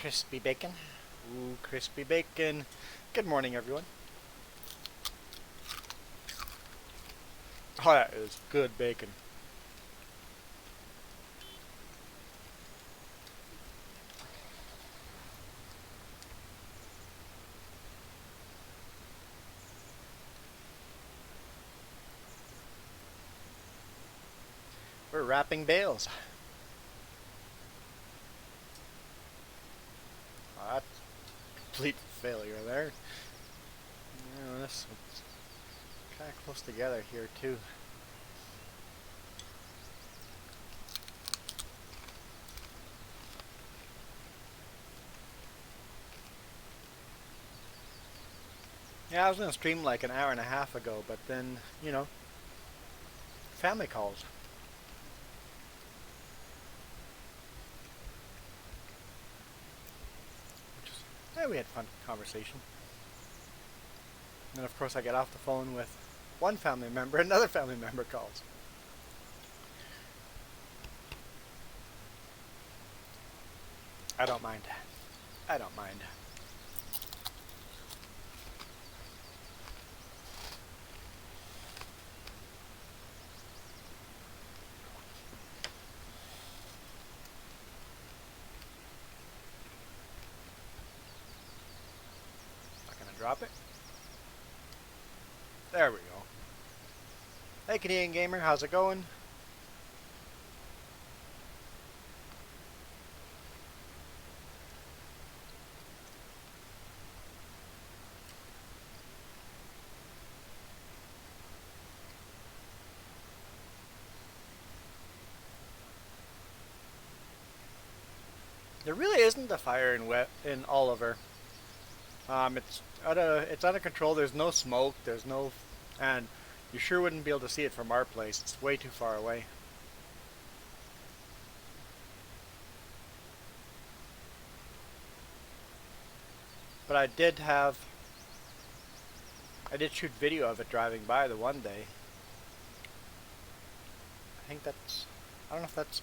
Crispy bacon. Ooh, crispy bacon. Good morning, everyone. Oh, that is good bacon. We're wrapping bales. Oh, that's complete failure there. This one's kind of close together here, too. Yeah, I was going to stream like an hour and a half ago, but then, family calls. Yeah, we had fun conversation. And then, of course, I get off the phone with one family member, another family member calls. I don't mind. I don't mind. Not gonna drop it. There we go. Hey, Canadian Gamer, how's it going? There really isn't a fire in Oliver. It's under control. There's no smoke. And you sure wouldn't be able to see it from our place. It's way too far away. But I did shoot video of it driving by the one day. I don't know if that's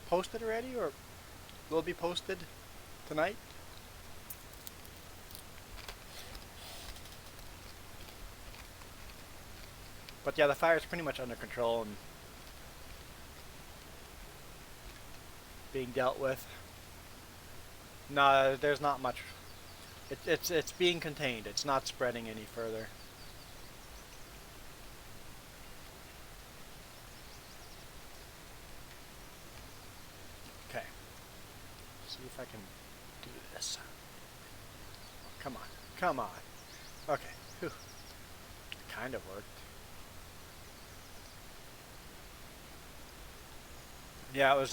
posted already or will be posted tonight. But yeah, the fire's pretty much under control and being dealt with. No, there's not much. It's being contained. It's not spreading any further. Okay. See if I can do this. Come on. Come on. Okay. Whew. Kind of worked. Yeah, it's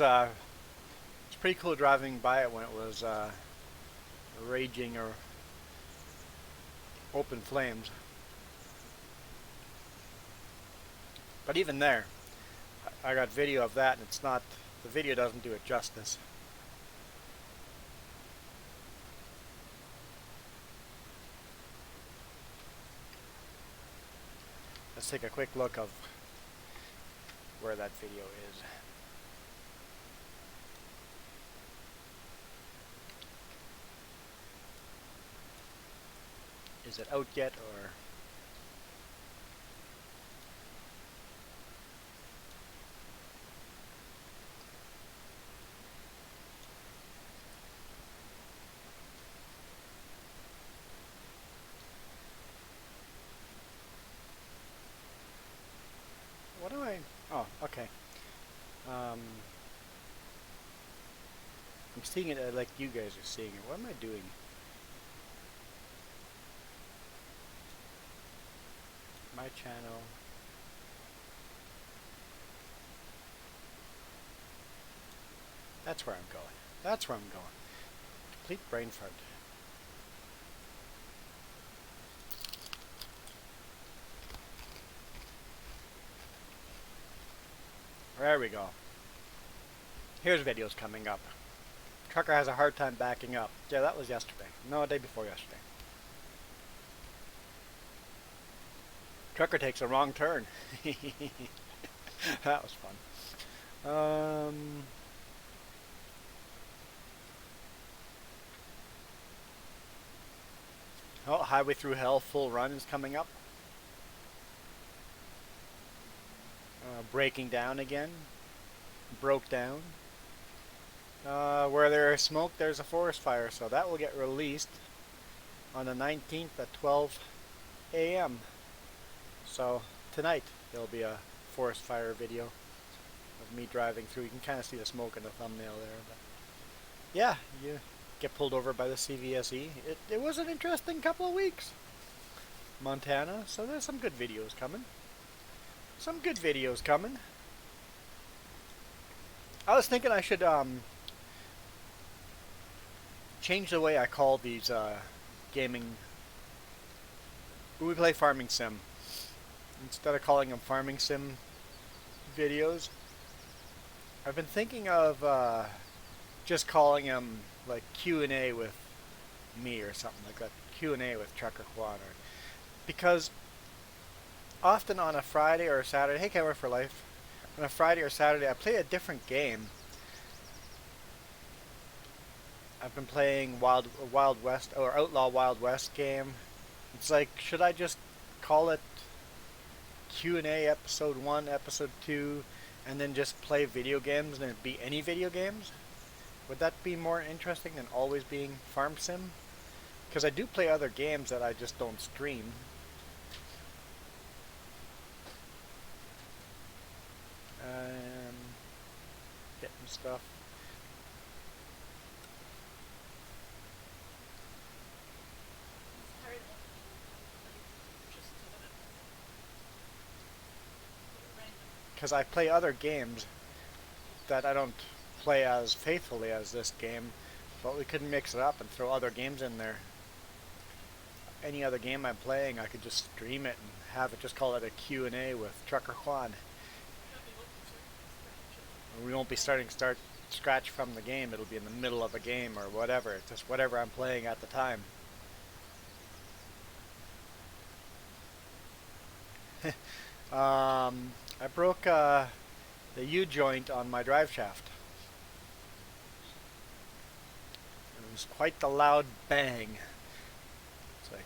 pretty cool driving by it when it was raging or open flames. But even there, I got video of that, and the video doesn't do it justice. Let's take a quick look of where that video is. Is it out yet, or? What do I? Oh, okay. I'm seeing it like you guys are seeing it. What am I doing? My channel. That's where I'm going. That's where I'm going. Complete brain fart. There we go. Here's videos coming up. Trucker has a hard time backing up. Yeah, that was yesterday. No, the day before yesterday. Trucker takes a wrong turn. That was fun. Oh, Highway Through Hell full run is coming up. Breaking down again. Broke down. Where there is smoke, there's a forest fire, so that will get released on the 19th at 12 a.m. So tonight there'll be a forest fire video of me driving through. You can kind of see the smoke in the thumbnail there. But yeah, you get pulled over by the CVSE. It was an interesting couple of weeks. Montana, so there's some good videos coming. Some good videos coming. I was thinking I should change the way I call these gaming. We play farming sim. Instead of calling them farming sim videos, I've been thinking of just calling them like Q&A with me or something like that. Q&A with Trucker Juan. Because often on a Friday or a Saturday, hey Camera for Life, on a Friday or Saturday I play a different game. I've been playing Wild West or Outlaw Wild West game. It's like, should I just call it Q&A episode 1, episode 2, and then just play video games and it be any video games? Would that be more interesting than always being farm sim? Because I do play other games that I just don't stream. Getting stuff. Because I play other games that I don't play as faithfully as this game, but we could mix it up and throw other games in there. Any other game I'm playing, I could just stream it and have it, just call it a Q&A with Trucker Juan. We won't be start scratch from the game. It'll be in the middle of a game or whatever. It's just whatever I'm playing at the time. I broke the U-joint on my drive shaft. It was quite the loud bang. It's like,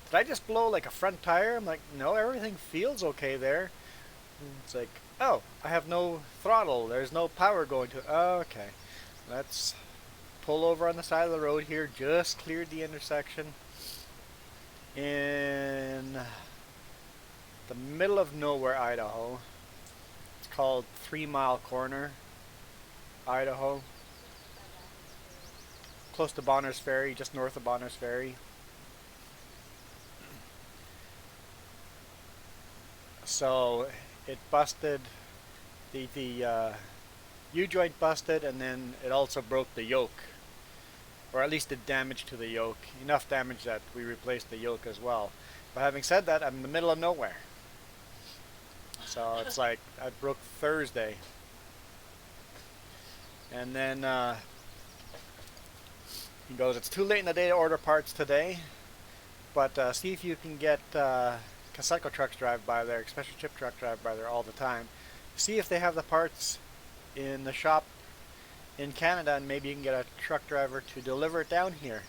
did I just blow like a front tire? I'm like, no, everything feels okay there. And it's like, oh, I have no throttle. There's no power going to it. Oh, okay. Let's pull over on the side of the road here. Just cleared the intersection. In the middle of nowhere, Idaho. It's called 3 Mile Corner, Idaho. Close to Bonner's Ferry, just north of Bonner's Ferry. So it busted, the U-joint busted, and then it also broke the yoke. Or at least did damage to the yoke. Enough damage that we replaced the yoke as well. But having said that, I'm in the middle of nowhere. So it's like I broke Thursday. And then he goes, it's too late in the day to order parts today, but see if you can get, because cycle trucks drive by there, special chip truck drive by there all the time. See if they have the parts in the shop in Canada, and maybe you can get a truck driver to deliver it down here.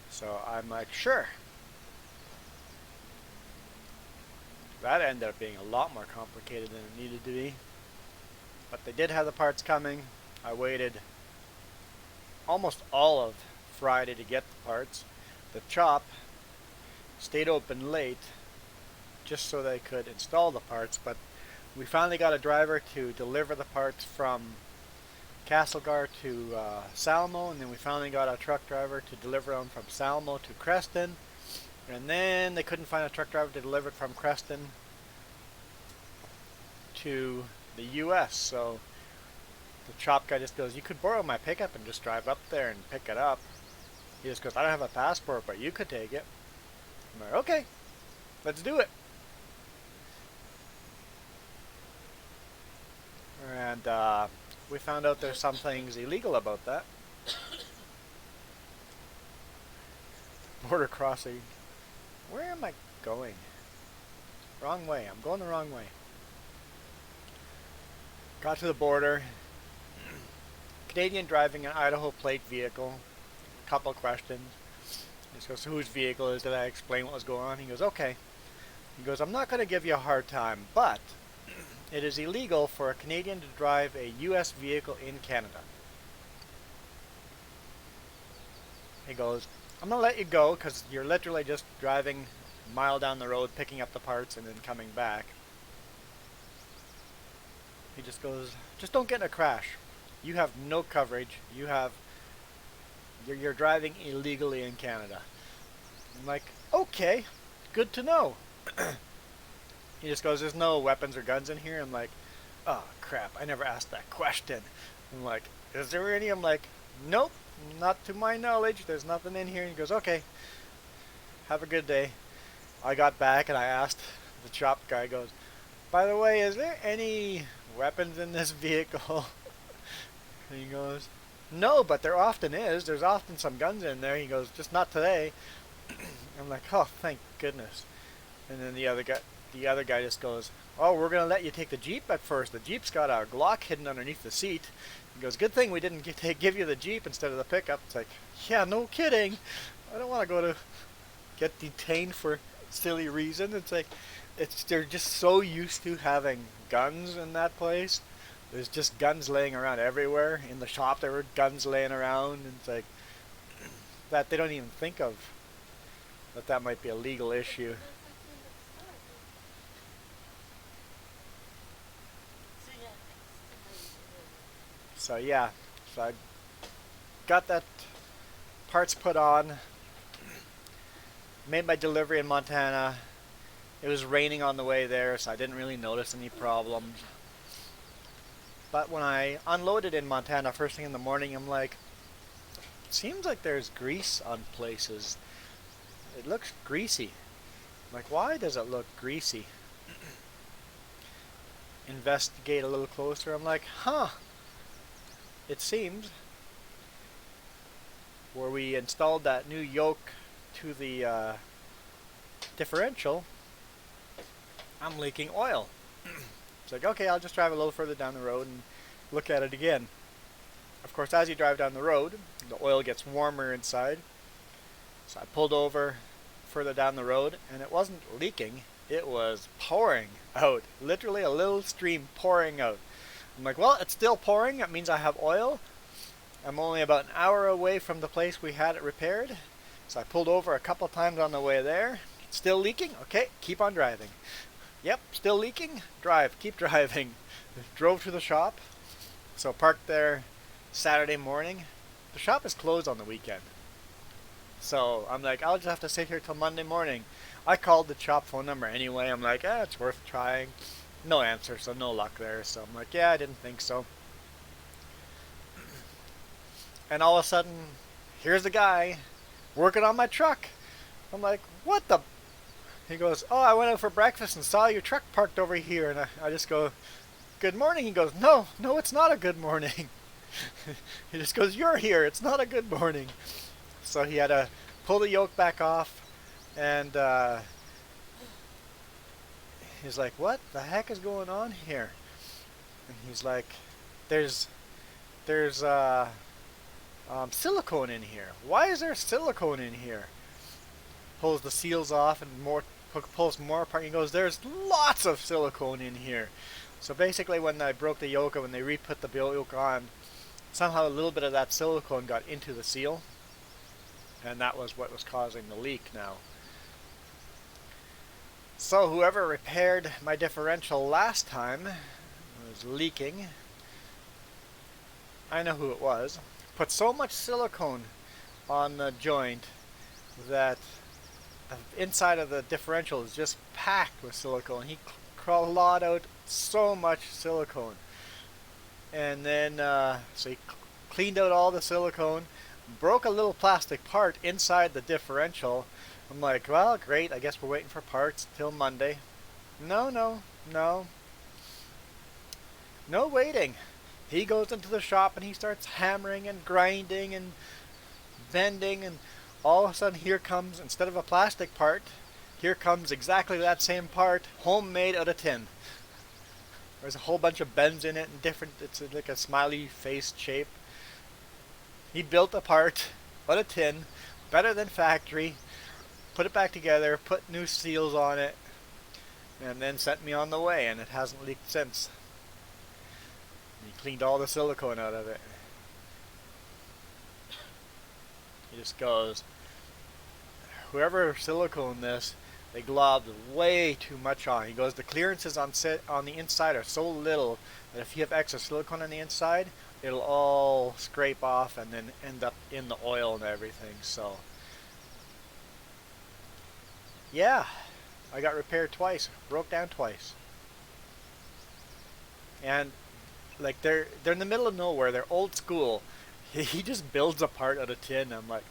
So I'm like, sure. That ended up being a lot more complicated than it needed to be. But they did have the parts coming. I waited almost all of Friday to get the parts. The shop stayed open late just so they could install the parts, but we finally got a driver to deliver the parts from Castlegar to Salmo, and then we finally got a truck driver to deliver them from Salmo to Creston, and then they couldn't find a truck driver to deliver it from Creston to the US, so the shop guy just goes, you could borrow my pickup and just drive up there and pick it up. He just goes, I don't have a passport, but you could take it. I'm like, okay, let's do it. And we found out there's some things illegal about that. Border crossing. Where am I going? Wrong way. I'm going the wrong way. Got to the border. Canadian driving an Idaho plate vehicle. Couple questions. He goes, so whose vehicle is it? I explain what was going on. He goes, okay. He goes, I'm not going to give you a hard time, but it is illegal for a Canadian to drive a U.S. vehicle in Canada. He goes, I'm going to let you go because you're literally just driving a mile down the road, picking up the parts, and then coming back. He just goes, just don't get in a crash. You have no coverage. You're driving illegally in Canada. I'm like, okay, good to know. He just goes, there's no weapons or guns in here. I'm like, oh crap, I never asked that question. I'm like, is there any? I'm like, nope, not to my knowledge. There's nothing in here. And he goes, okay, have a good day. I got back and I asked the shop guy, goes, by the way, is there any weapons in this vehicle? And he goes, no, but there often is. There's often some guns in there. He goes, just not today. I'm like, oh, thank goodness. And then the other guy just goes, oh, we're going to let you take the Jeep at first. The Jeep's got a Glock hidden underneath the seat. He goes, good thing we didn't give you the Jeep instead of the pickup. It's like, yeah, no kidding. I don't want to get detained for silly reasons. It's like, they're just so used to having guns in that place. There's just guns laying around everywhere. In the shop there were guns laying around. And it's like, that they don't even think of that might be a legal issue. So yeah, so I got that parts put on, made my delivery in Montana. It was raining on the way there, so I didn't really notice any problems. But when I unloaded in Montana first thing in the morning, I'm like, it seems like there's grease on places. It looks greasy. I'm like, why does it look greasy? Investigate a little closer. I'm like, huh. It seems where we installed that new yoke to the differential, I'm leaking oil. It's like, okay, I'll just drive a little further down the road and look at it again. Of course, as you drive down the road, the oil gets warmer inside. So I pulled over further down the road, and it wasn't leaking. It was pouring out. Literally a little stream pouring out. I'm like, well, it's still pouring. That means I have oil. I'm only about an hour away from the place we had it repaired. So I pulled over a couple times on the way there. Still leaking? Okay, keep on driving. Yep, still leaking? Drive, keep driving. Drove to the shop. So parked there Saturday morning. The shop is closed on the weekend. So I'm like, I'll just have to sit here till Monday morning. I called the shop phone number anyway. I'm like, it's worth trying. No answer, so no luck there. So I'm like, yeah, I didn't think so. And all of a sudden, here's the guy working on my truck. I'm like, what the? He goes, oh, I went out for breakfast and saw your truck parked over here. And I just go, good morning. He goes, no, it's not a good morning. He just goes, you're here. It's not a good morning. So he had to pull the yoke back off. And he's like, what the heck is going on here? And he's like, there's silicone in here. Why is there silicone in here? Pulls the seals off and pulls more apart. He goes, there's lots of silicone in here. So basically when I broke the yoke, when they re-put the yoke on, somehow a little bit of that silicone got into the seal. And that was what was causing the leak now. So whoever repaired my differential last time was leaking. I know who it was. Put so much silicone on the joint that the inside of the differential is just packed with silicone. He clawed out so much silicone. And then, so he cleaned out all the silicone, broke a little plastic part inside the differential. I'm like, well, great, I guess we're waiting for parts till Monday. No waiting. He goes into the shop and he starts hammering and grinding and bending, and all of a sudden here comes, instead of a plastic part, here comes exactly that same part, homemade out of tin. There's a whole bunch of bends in it and different, it's like a smiley face shape. He built a part out of tin, Better than factory. Put it back together, put new seals on it, and then sent me on the way, and it hasn't leaked since. He cleaned all the silicone out of it. He just goes, whoever siliconed this, they globbed way too much on. He goes, the clearances on the inside are so little that if you have extra silicone on the inside, it'll all scrape off and then end up in the oil and everything. So, yeah, I got repaired twice, broke down twice. And like they're in the middle of nowhere. They're old school. He just builds a part out of tin. I'm like,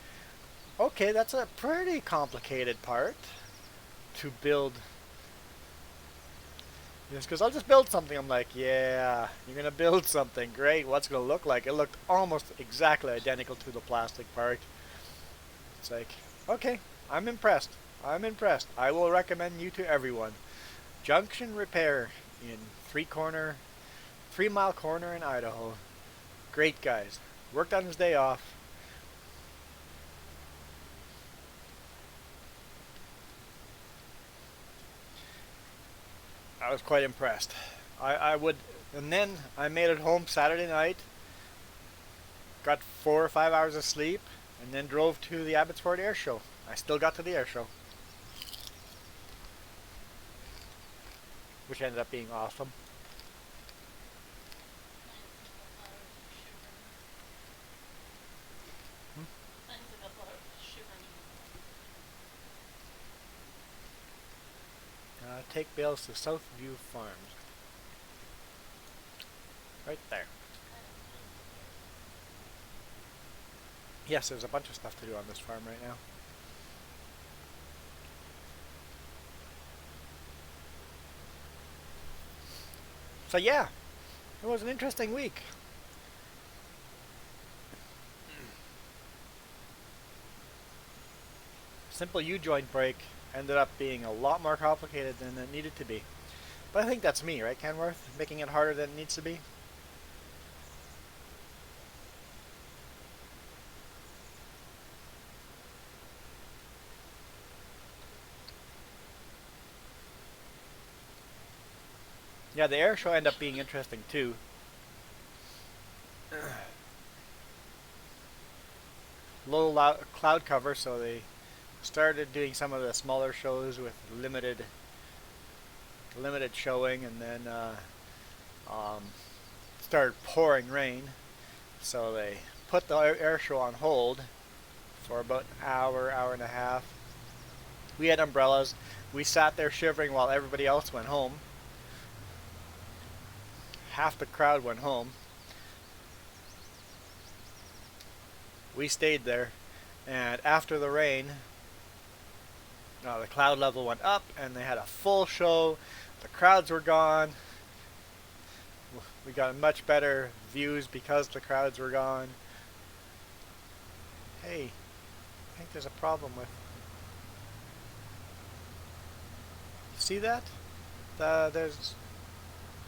okay, that's a pretty complicated part to build. Just because I'll just build something. I'm like, yeah, you're gonna build something. Great. What's it gonna look like? It looked almost exactly identical to the plastic part. It's like, okay, I'm impressed. I'm impressed. I will recommend you to everyone. Junction repair in 3 Mile Corner in Idaho. Great guys. Worked on his day off. I was quite impressed. I would, and then I made it home Saturday night. Got 4 or 5 hours of sleep, and then drove to the Abbotsford Air Show. I still got to the air show, which ended up being awesome. Take Bales to Southview Farms. Right there. Yes, there's a bunch of stuff to do on this farm right now. So yeah, it was an interesting week. Simple U-joint brake ended up being a lot more complicated than it needed to be. But I think that's me, right, Kenworth? Making it harder than it needs to be? Yeah, the air show ended up being interesting too. Low cloud cover, so they started doing some of the smaller shows with limited showing, and then um, started pouring rain, so they put the air show on hold for about an hour and a half. We had umbrellas. We sat there shivering while everybody else went home. Half the crowd went home. We stayed there, and after the rain, the cloud level went up, and they had a full show. The crowds were gone. We got much better views because the crowds were gone. Hey, I think there's a problem with... See that? There's...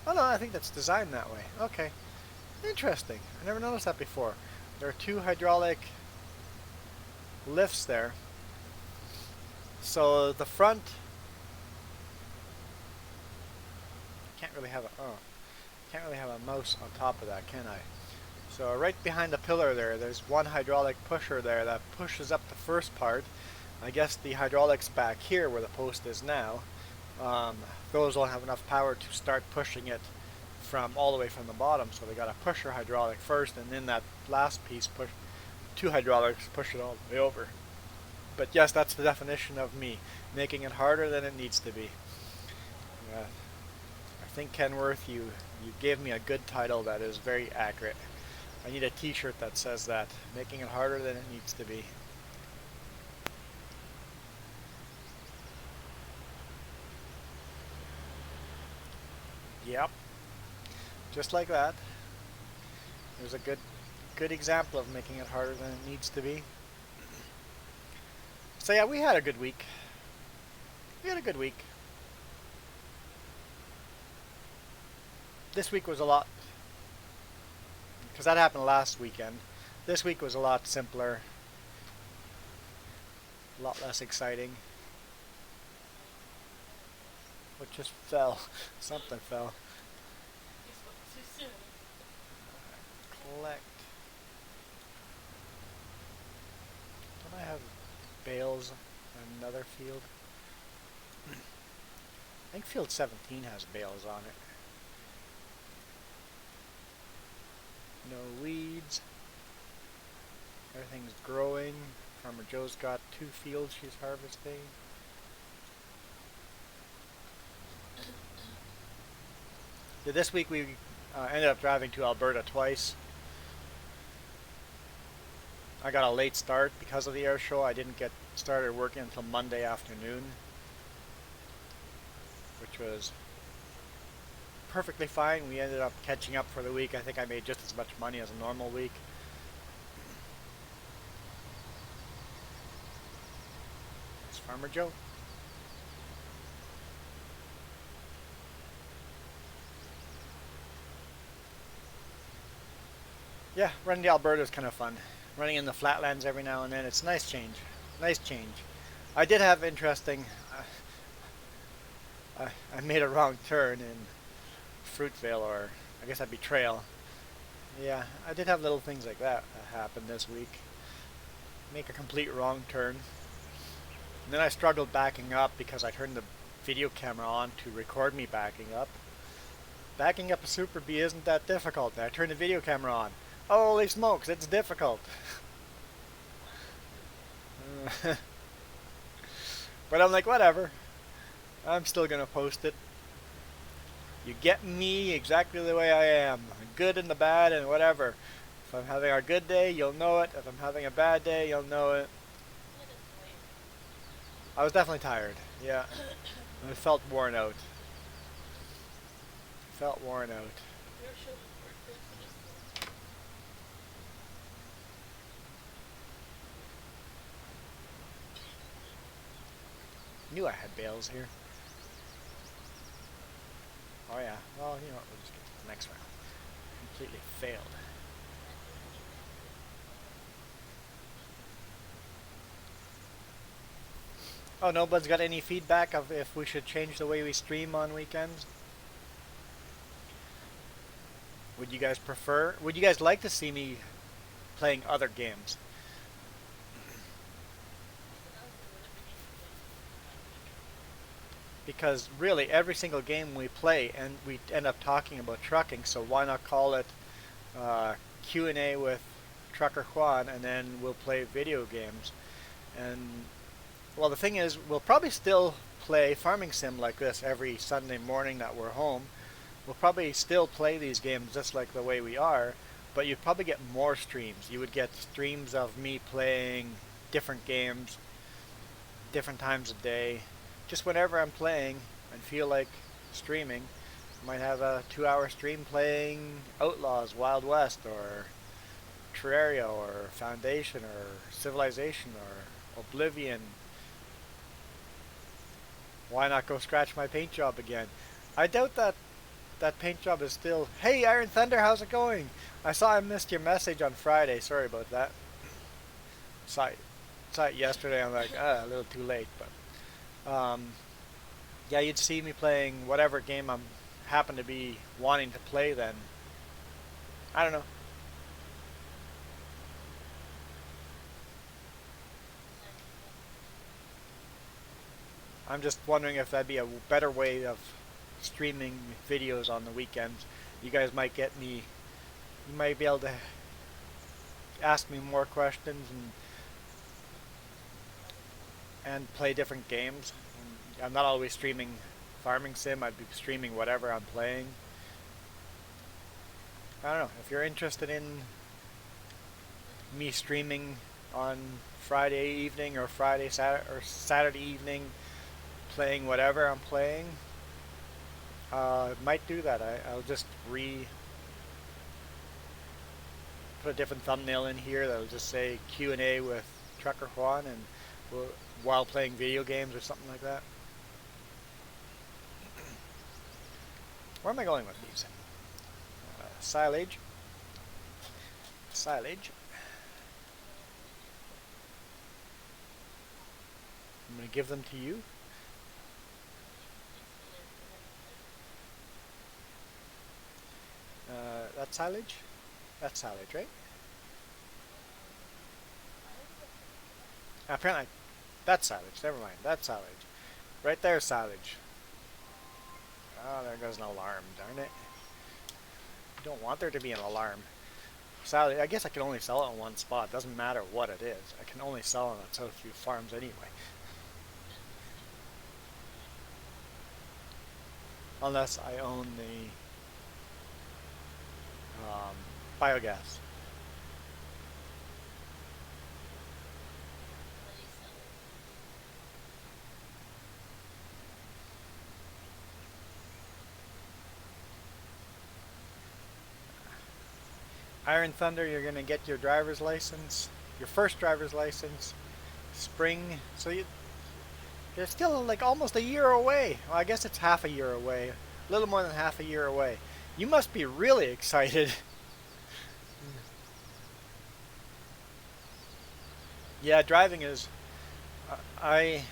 Oh no, I think that's designed that way. Okay. Interesting. I never noticed that before. There are 2 hydraulic lifts there. So the front... Can't really have a mouse on top of that, can I? So right behind the pillar there's one hydraulic pusher there that pushes up the first part. I guess the hydraulics back here where the post is now, those don't have enough power to start pushing it from all the way from the bottom, so they got a pusher hydraulic first, and then that last piece push 2 hydraulics push it all the way over. But yes, that's the definition of me, making it harder than it needs to be. I think, Kenworth, you gave me a good title that is very accurate. I need a t-shirt that says that, making it harder than it needs to be. Yep. Just like that. There's a good example of making it harder than it needs to be. So yeah, we had a good week. This week was a lot, because that happened last weekend. This week was a lot simpler. A lot less exciting. What just fell? Something fell. Collect. Don't I have bales in another field? I think field 17 has bales on it. No weeds. Everything's growing. Farmer Joe's got 2 fields she's harvesting. This week we ended up driving to Alberta twice. I got a late start because of the air show. I didn't get started working until Monday afternoon, which was perfectly fine. We ended up catching up for the week. I think I made just as much money as a normal week. It's Farmer Joe. Yeah, running to Alberta is kind of fun. Running in the flatlands every now and then. It's a nice change. Nice change. I did have interesting... I made a wrong turn in Fruitvale, or I guess that'd be Trail. Yeah, I did have little things like that happen this week. Make a complete wrong turn. And then I struggled backing up because I turned the video camera on to record me backing up. Backing up a Super B isn't that difficult. I turned the video camera on. Holy smokes, it's difficult. But I'm like, whatever. I'm still gonna post it. You get me exactly the way I am. Good and the bad and whatever. If I'm having a good day, you'll know it. If I'm having a bad day, you'll know it. I was definitely tired. Yeah. I felt worn out. Felt worn out. Knew I had bales here. Oh yeah. Well, you know what? We'll just get to the next round. Completely failed. Oh, nobody's got any feedback of if we should change the way we stream on weekends? Would you guys prefer? Would you guys like to see me playing other games? Because really, every single game we play, and we end up talking about trucking. So why not call it Q&A with Trucker Juan, and then we'll play video games. And well, the thing is, we'll probably still play farming sim like this every Sunday morning that we're home. We'll probably still play these games just like the way we are, but you'd probably get more streams. You would get streams of me playing different games, different times of day. Just whenever I'm playing and feel like streaming, I might have a 2-hour stream playing Outlaws, Wild West, or Terraria, or Foundation, or Civilization, or Oblivion. Why not go scratch my paint job again? I doubt that paint job is still... Hey, Iron Thunder, how's it going? I saw I missed your message on Friday. Sorry about that. Saw it yesterday. I'm like, a little too late, but... yeah, you'd see me playing whatever game I'm happen to be wanting to play then. I don't know. I'm just wondering if that'd be a better way of streaming videos on the weekends. You guys might get me, you might be able to ask me more questions and play different games. I'm not always streaming farming sim. I'd be streaming whatever I'm playing. I don't know. If you're interested in me streaming on Friday evening or Saturday evening, playing whatever I'm playing, might do that. I'll just put a different thumbnail in here that'll just say Q&A with Trucker Juan, and while playing video games or something like that. Where am I going with these? Silage. I'm going to give them to you. That's silage? That's silage, right? Apparently, that's silage. Never mind. That's silage. Right there, silage. Oh, there goes an alarm. Darn it. You don't want there to be an alarm. Silage, I guess I can only sell it in one spot. Doesn't matter what it is. I can only sell it on so few farms anyway. Unless I own the biogas. Iron Thunder, you're going to get your driver's license, your first driver's license, spring. So you're still like almost a year away. Well, I guess it's half a year away. A little more than half a year away. You must be really excited. Yeah, driving is, I,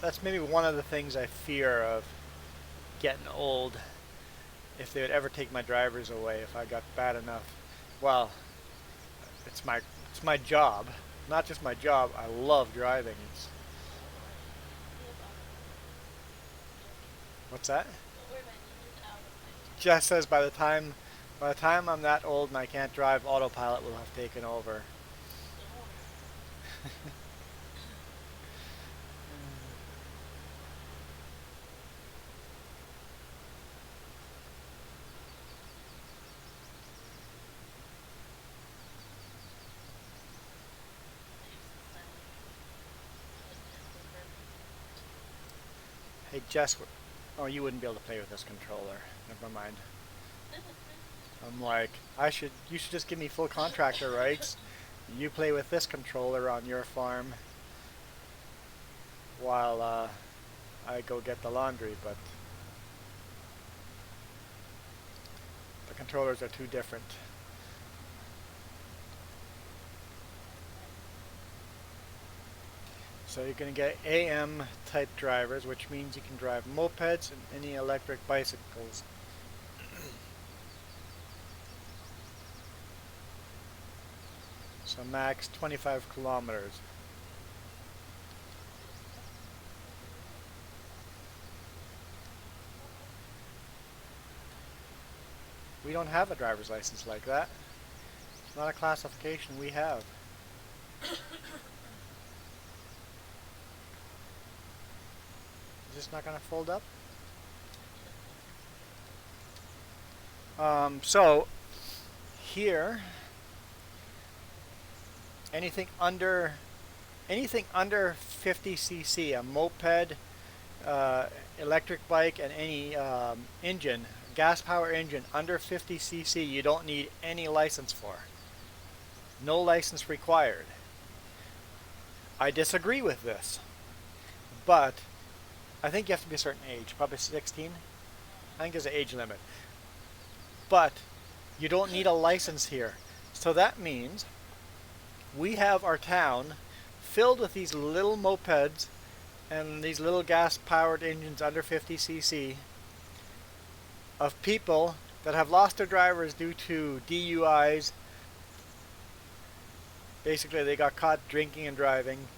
that's maybe one of the things I fear of getting old. If they would ever take my drivers away, if I got bad enough. Well, it's my job. Not just my job, I love driving. What's that? Jess says by the time I'm that old and I can't drive, autopilot will have taken over. Hey Jess, oh, you wouldn't be able to play with this controller. Never mind. I'm like, you should just give me full contractor rights. You play with this controller on your farm while I go get the laundry, but the controllers are too different. So you're going to get AM type drivers, which means you can drive mopeds and any electric bicycles. So max 25 kilometers. We don't have a driver's license like that. It's not a classification we have. Is this not going to fold up? So here, anything under 50 cc, a moped, electric bike, and any engine, gas power engine under 50 cc, you don't need any license for. No license required. I disagree with this, but I think you have to be a certain age, probably 16. I think there's an age limit. But you don't need a license here. So that means we have our town filled with these little mopeds and these little gas-powered engines under 50 cc of people that have lost their drivers due to DUIs. Basically, they got caught drinking and driving,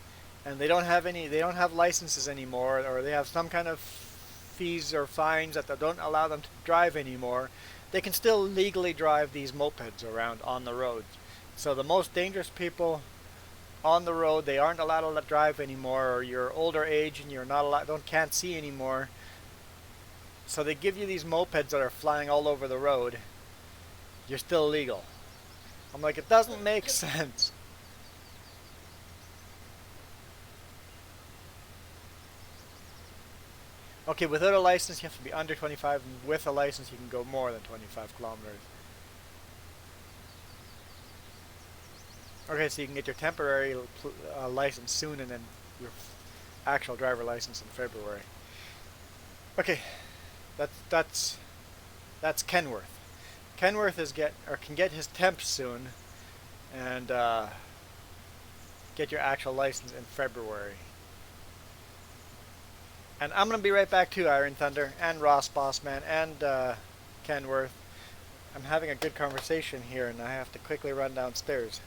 and they don't have licenses anymore, or they have some kind of fees or fines that don't allow them to drive anymore. They can still legally drive these mopeds around on the roads. So the most dangerous people on the road, they aren't allowed to drive anymore, or you're older age and you're not allowed, can't see anymore. So they give you these mopeds that are flying all over the road. You're still legal. I'm like, it doesn't make sense. Okay, without a license you have to be under 25, and with a license you can go more than 25 kilometers. Okay, so you can get your temporary license soon, and then your actual driver license in February. Okay, that's Kenworth. Kenworth can get his temp soon, and get your actual license in February. And I'm going to be right back to Iron Thunder and Ross Bossman and Kenworth. I'm having a good conversation here and I have to quickly run downstairs.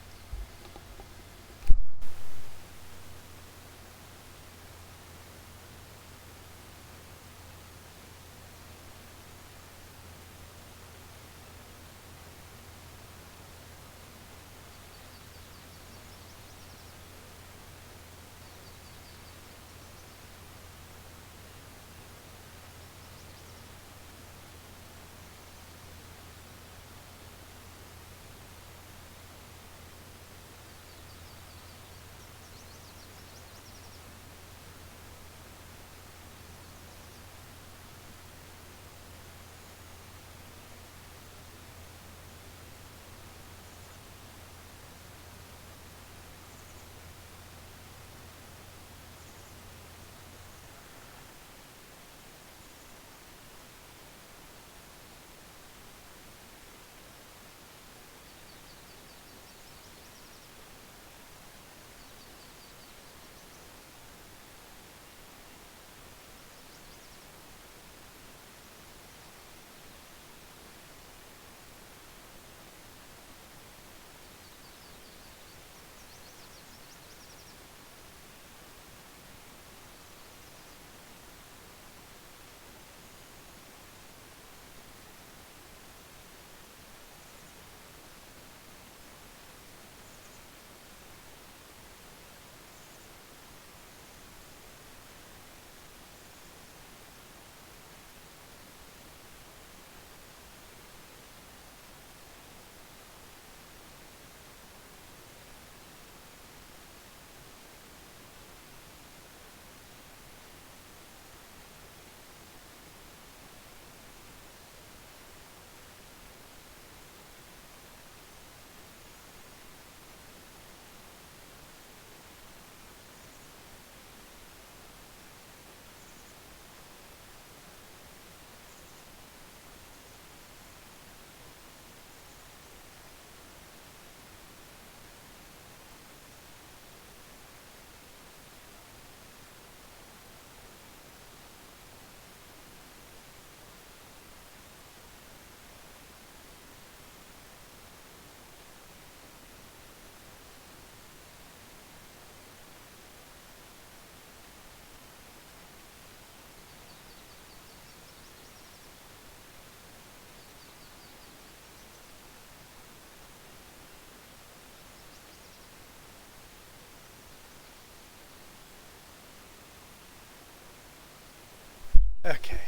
Okay.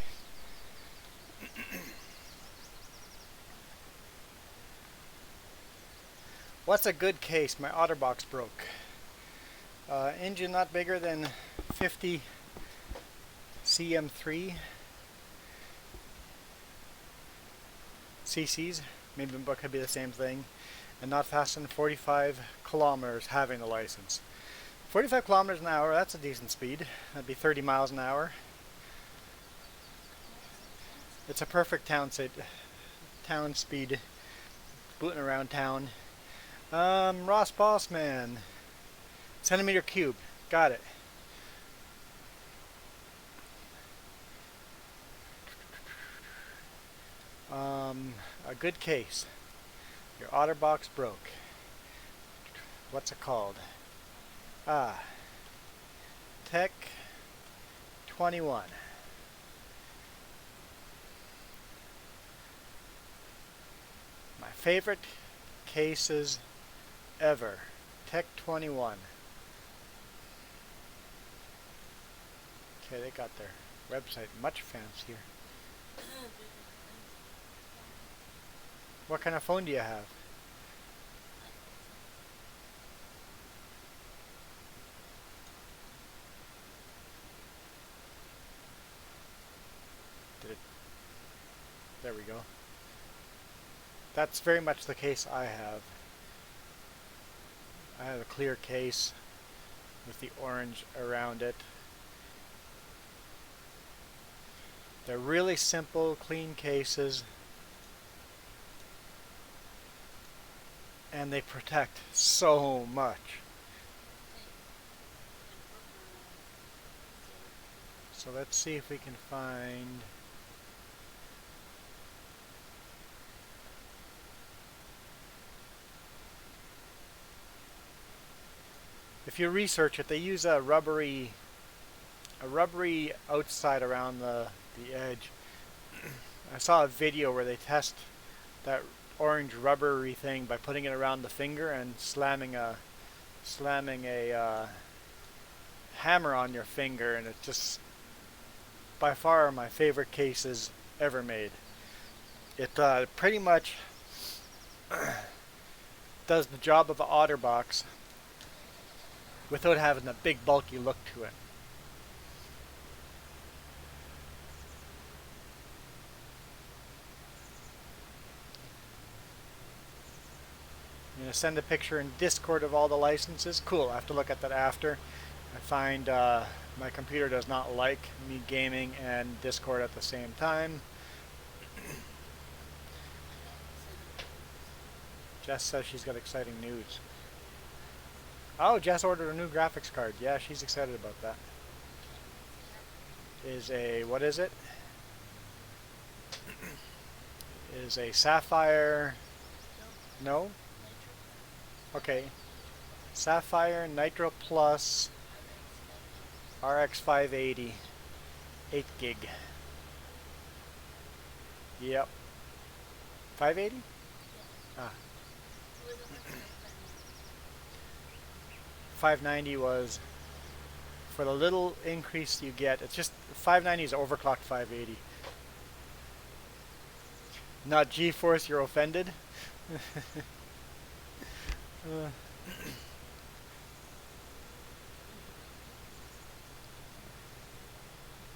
What's a good case? My OtterBox broke. Engine not bigger than 50 CM3 cc's. Maybe it could be the same thing. And not faster than 45 kilometers having the license. 45 kilometers an hour, that's a decent speed. That'd be 30 miles an hour. It's a perfect town speed, booting around town. Ross Bossman, centimeter cube, got it. A good case. Your OtterBox broke. What's it called? Tech 21. My favorite cases ever. Tech 21. Okay, they got their website much fancier. What kind of phone do you have? There we go. That's very much the case I have. I have a clear case with the orange around it. They're really simple, clean cases. And they protect so much. So let's see if we can find... If you research it, they use a rubbery outside around the edge. I saw a video where they test that orange rubbery thing by putting it around the finger and slamming a hammer on your finger, and it's just by far my favorite cases ever made. It pretty much does the job of an OtterBox without having a big bulky look to it. I'm going to send a picture in Discord of all the licenses. Cool, I have to look at that after. I find my computer does not like me gaming and Discord at the same time. Jess says she's got exciting news. Oh, Jess ordered a new graphics card. Yeah, she's excited about that. What is it? Is a Sapphire... No? Okay. Sapphire Nitro Plus RX 580 8 gig. Yep. 580? Ah. 590 was for the little increase you get. It's just 590 is overclocked 580. Not GeForce, you're offended.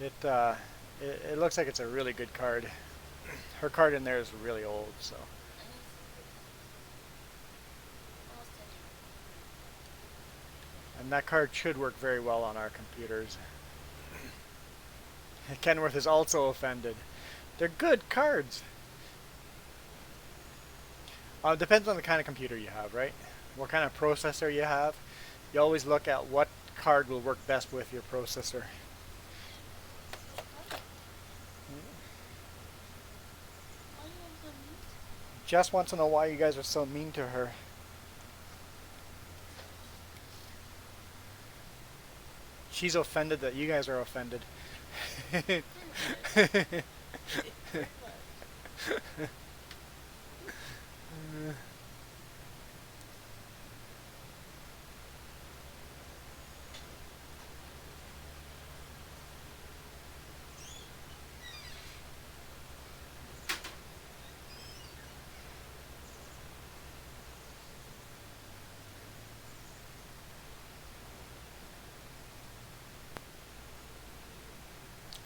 It looks like it's a really good card. Her card in there is really old, so. And that card should work very well on our computers. Kenworth is also offended. They're good cards. Depends on the kind of computer you have, right? What kind of processor you have. You always look at what card will work best with your processor. Jess wants to know why you guys are so mean to her. She's offended that you guys are offended.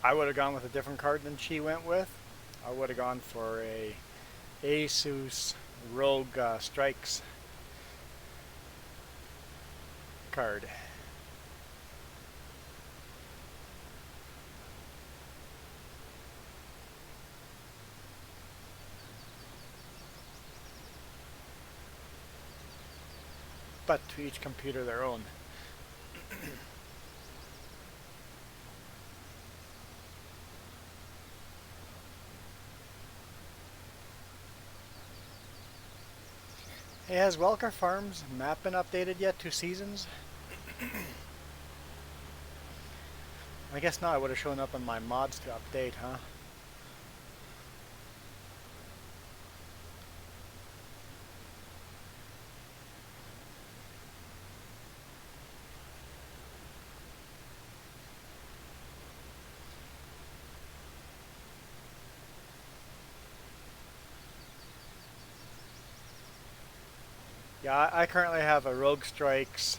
I would have gone with a different card than she went with. I would have gone for a Asus Rogue Strikes card. But to each computer their own. Hey, has Welker Farms map been updated yet? 2 seasons? I guess not. It would have shown up on my mods to update, huh? Yeah, I currently have a Rogue Strikes.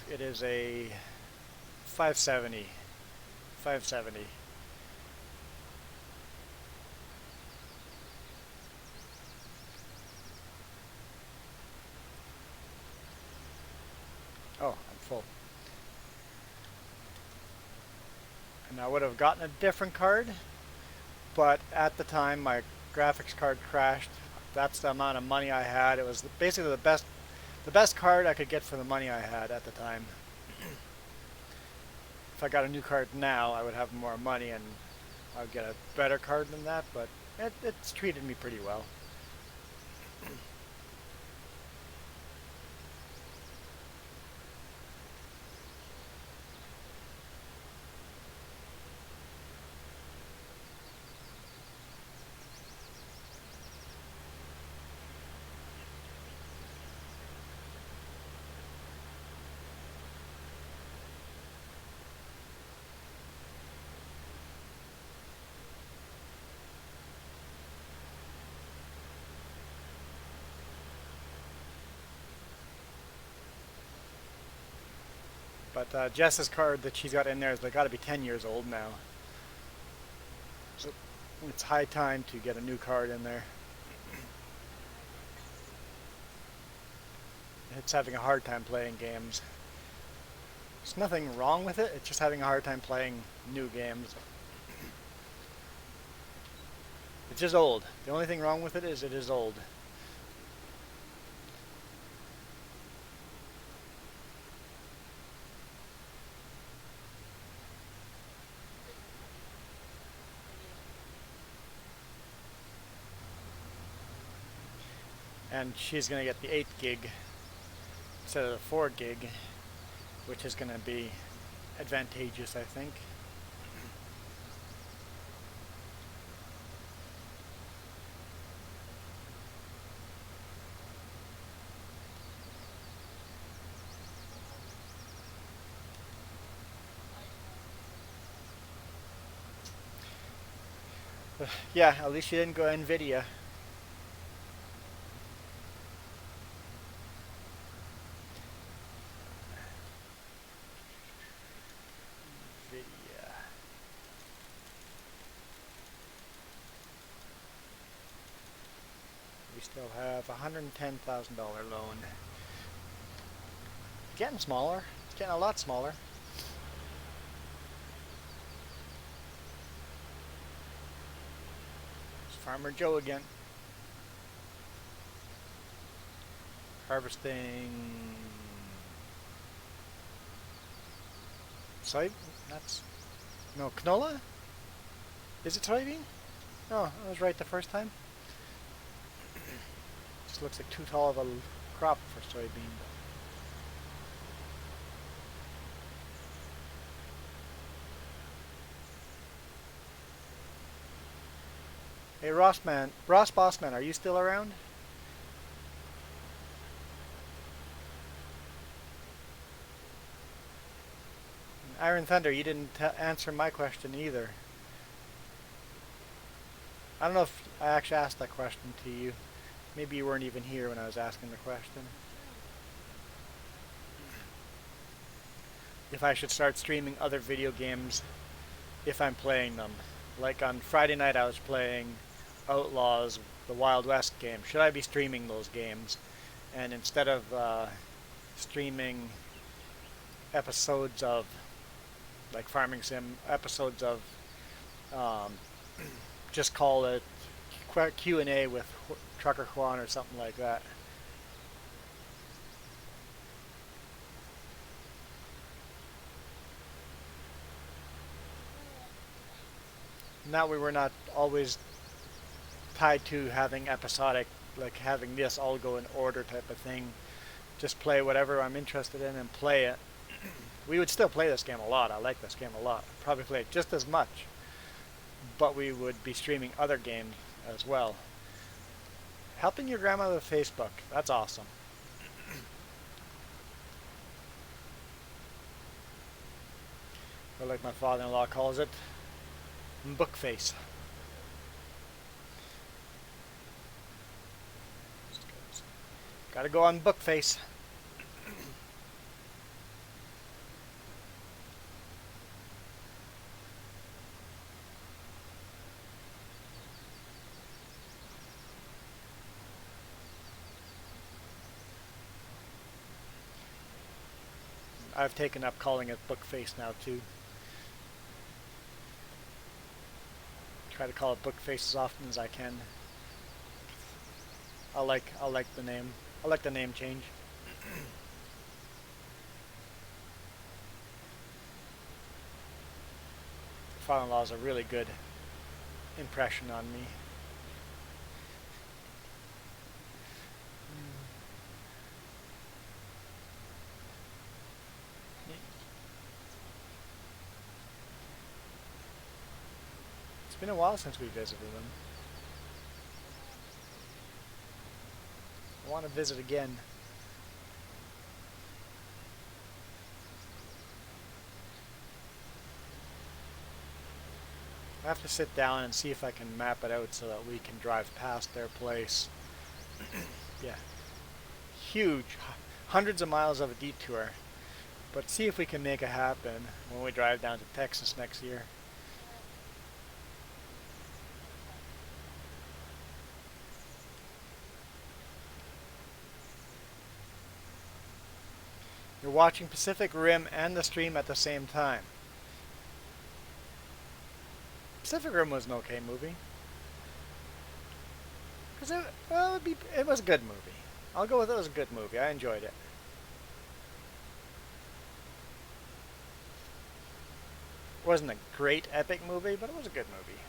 It is a 570. 570. Oh, I'm full. And I would have gotten a different card, but at the time my graphics card crashed. That's the amount of money I had. It was basically the best card I could get for the money I had at the time. if I got a new card now, I would have more money and I would get a better card than that, but it's treated me pretty well. But Jess's card that she's got in there is like got to be 10 years old now. So it's high time to get a new card in there. It's having a hard time playing games. There's nothing wrong with it, it's just having a hard time playing new games. It's just old. The only thing wrong with it is old. And she's going to get the 8 gig instead of the 4 gig, which is going to be advantageous, I think. Yeah, at least she didn't go NVIDIA. We still have a $110,000 loan. Getting smaller. It's getting a lot smaller. It's Farmer Joe again. Harvesting soy. That's no canola. Is it soybean? No, I was right the first time. Just looks like too tall of a crop for soybean. Hey Ross Bossman, are you still around? Iron Thunder, you didn't answer my question either. I don't know if I actually asked that question to you. Maybe you weren't even here when I was asking the question. If I should start streaming other video games if I'm playing them. Like on Friday night I was playing Outlaws, the Wild West game. Should I be streaming those games? And instead of streaming episodes of like Farming Sim, episodes of just call it Q&A with Trucker Juan or something like that. Now we were not always tied to having episodic, like having this all go in order type of thing. Just play whatever I'm interested in and play it. We would still play this game a lot. I like this game a lot. Probably play it just as much. But we would be streaming other games as well. Helping your grandma with Facebook. That's awesome. Or like my father-in-law calls it, bookface. Gotta go on bookface. I've taken up calling it bookface now too. Try to call it bookface as often as I can. I like the name. I like the name change. father-in-law has a really good impression on me. It's been a while since we visited them. I want to visit again. I have to sit down and see if I can map it out so that we can drive past their place. Yeah, huge, hundreds of miles of a detour. But see if we can make it happen when we drive down to Texas next year. You're watching Pacific Rim and the stream at the same time. Pacific Rim was an okay movie. It was a good movie. I'll go with it was a good movie. I enjoyed it. It wasn't a great epic movie, but it was a good movie.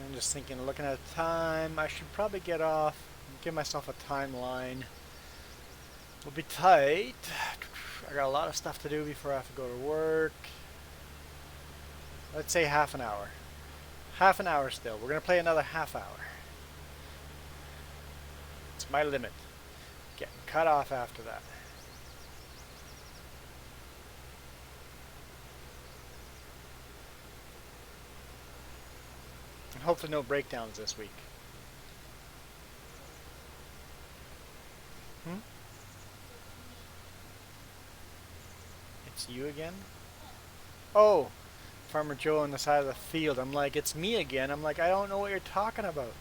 I'm just thinking, looking at the time, I should probably get off and give myself a timeline. We'll be tight. I got a lot of stuff to do before I have to go to work. Let's say half an hour. Half an hour still. We're going to play another half hour. It's my limit. Getting cut off after that. And hopefully no breakdowns this week. It's you again? Oh, Farmer Joe on the side of the field. I'm like, it's me again. I'm like, I don't know what you're talking about.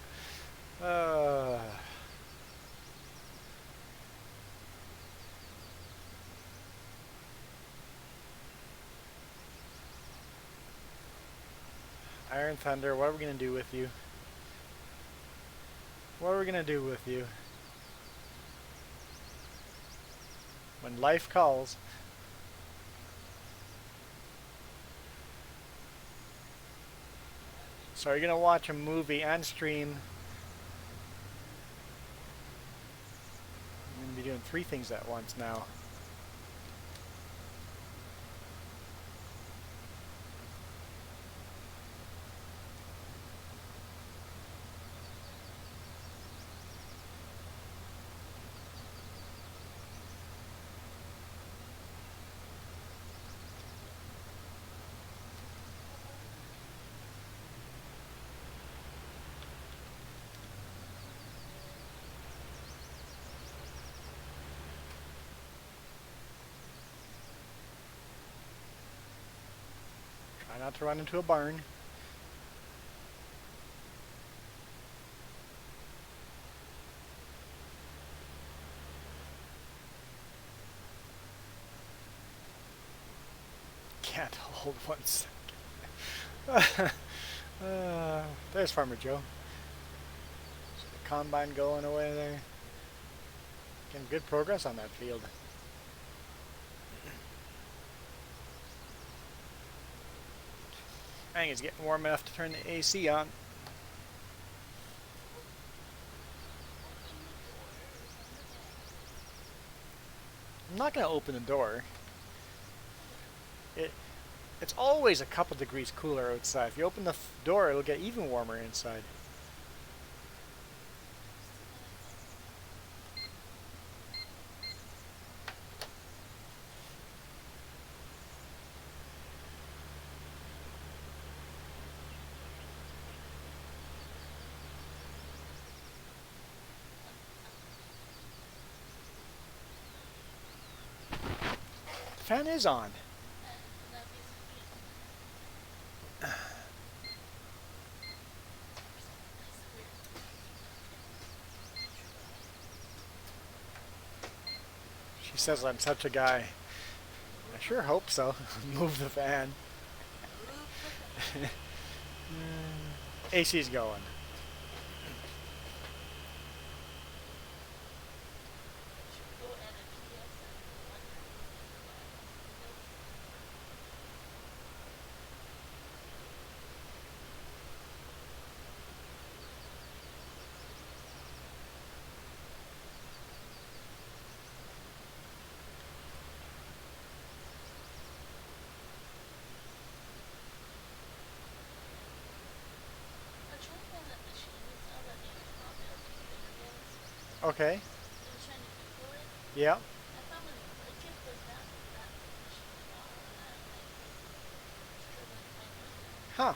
Iron Thunder, what are we going to do with you? What are we going to do with you? When life calls. So are you going to watch a movie and stream? I'm going to be doing 3 things at once now. Try not to run into a barn. Can't hold 1 second. There's Farmer Joe. So the combine going away there. Getting good progress on that field. I think it's getting warm enough to turn the AC on. I'm not going to open the door. It's always a couple degrees cooler outside. If you open the door, it'll get even warmer inside. The fan is on. She says I'm such a guy. I sure hope so. Move the fan. AC's going. Okay. Yeah. Huh.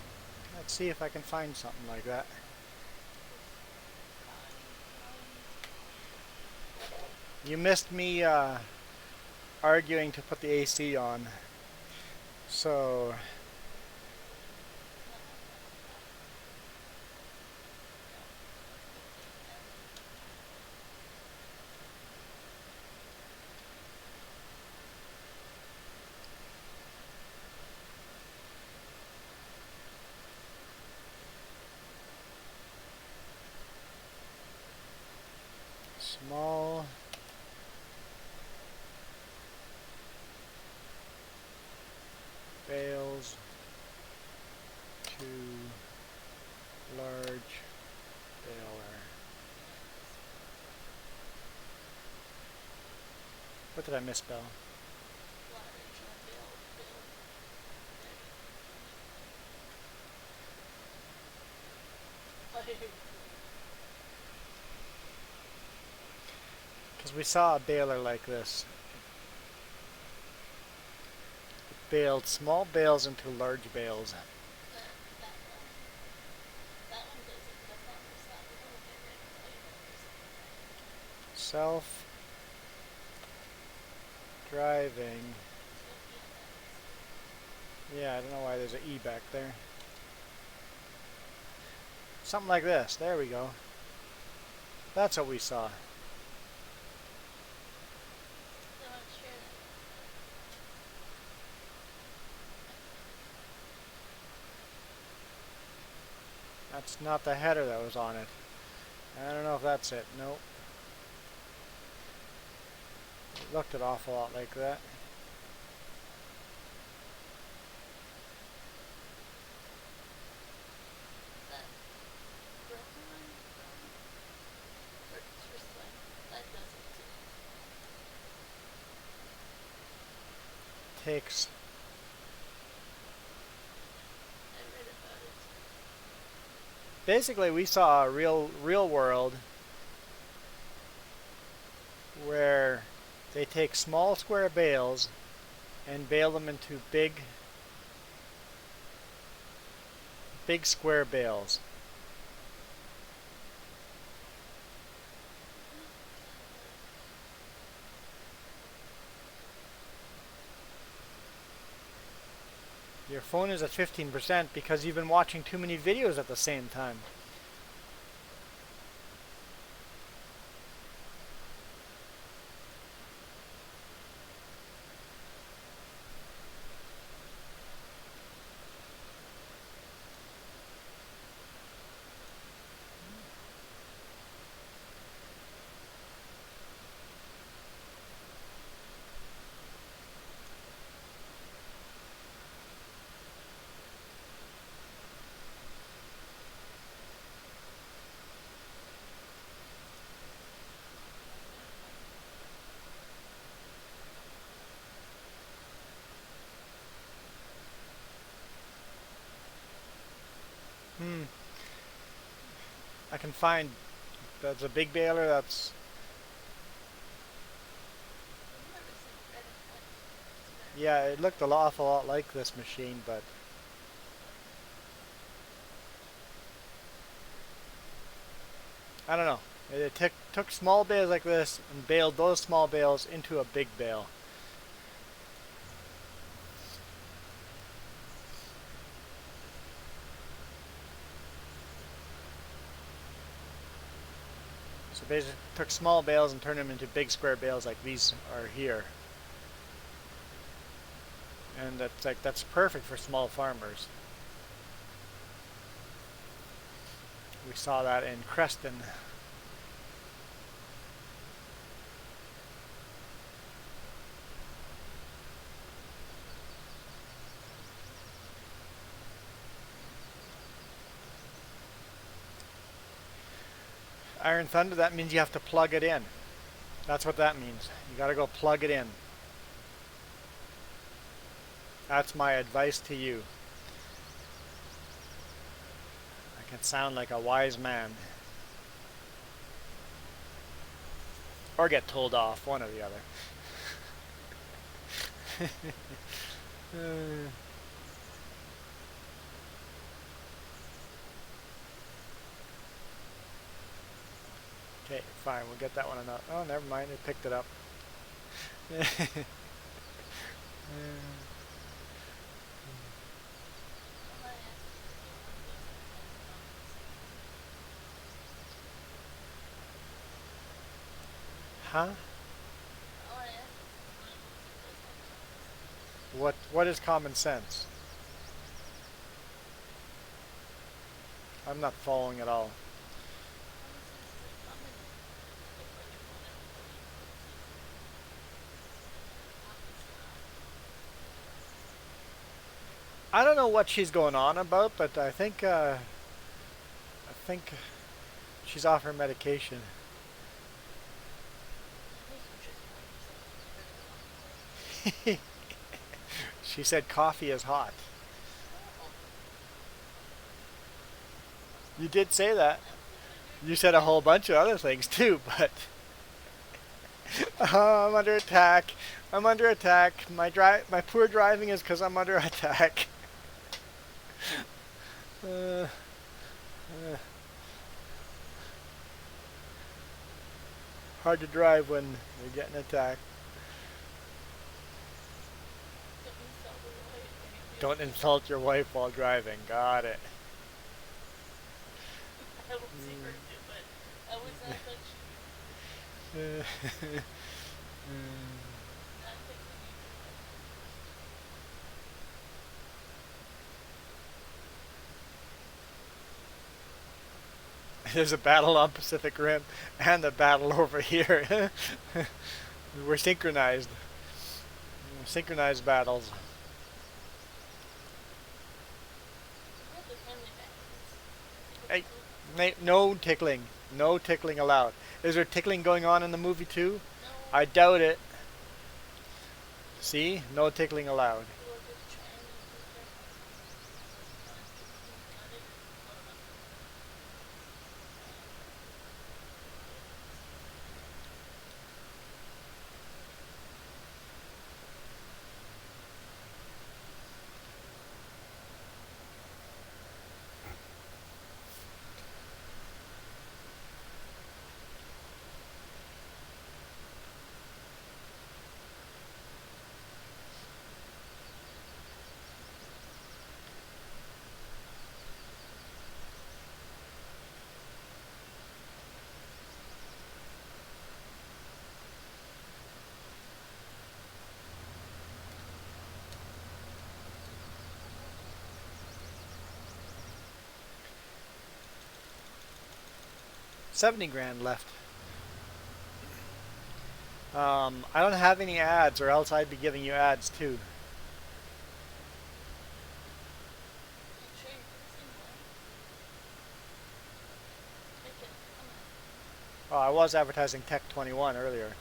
Let's see if I can find something like that. You missed me arguing to put the AC on. So, small bales to large baler. What did I misspell? Because we saw a baler like this. It baled small bales into large bales. Self-driving. Yeah, I don't know why there's an E back there. Something like this. There we go. That's what we saw. That's not the header that was on it. I don't know if that's it. Nope. It looked an awful lot like that. Takes basically we saw a real world where they take small square bales and bale them into big square bales. Your phone is at 15% because you've been watching too many videos at the same time. I can find that's a big baler. That's yeah. It looked an awful lot like this machine, but I don't know. It took small bales like this and baled those small bales into a big bale. So basically took small bales and turned them into big square bales like these are here. And that's perfect for small farmers. We saw that in Creston. Iron Thunder, that means you have to plug it in. That's what that means. You gotta go plug it in. That's my advice to you. I can sound like a wise man. Or get told off, one or the other. Okay, fine, we'll get that one enough. Oh, never mind, it picked it up. Huh? What is common sense? I'm not following at all. I don't know what she's going on about, but I think she's off her medication. She said coffee is hot. You did say that. You said a whole bunch of other things too, but oh, I'm under attack. I'm under attack. My poor driving is because I'm under attack. Hard to drive when you're getting attacked. Don't insult your wife while driving. Got it. I won't see her do, but I was not touching. There's a battle on Pacific Rim and a battle over here. We're synchronized. Synchronized battles. Hey, no tickling. No tickling allowed. Is there tickling going on in the movie too? No. I doubt it. See? No tickling allowed. $70,000 left. I don't have any ads, or else I'd be giving you ads too. Oh, I was advertising Tech 21 earlier.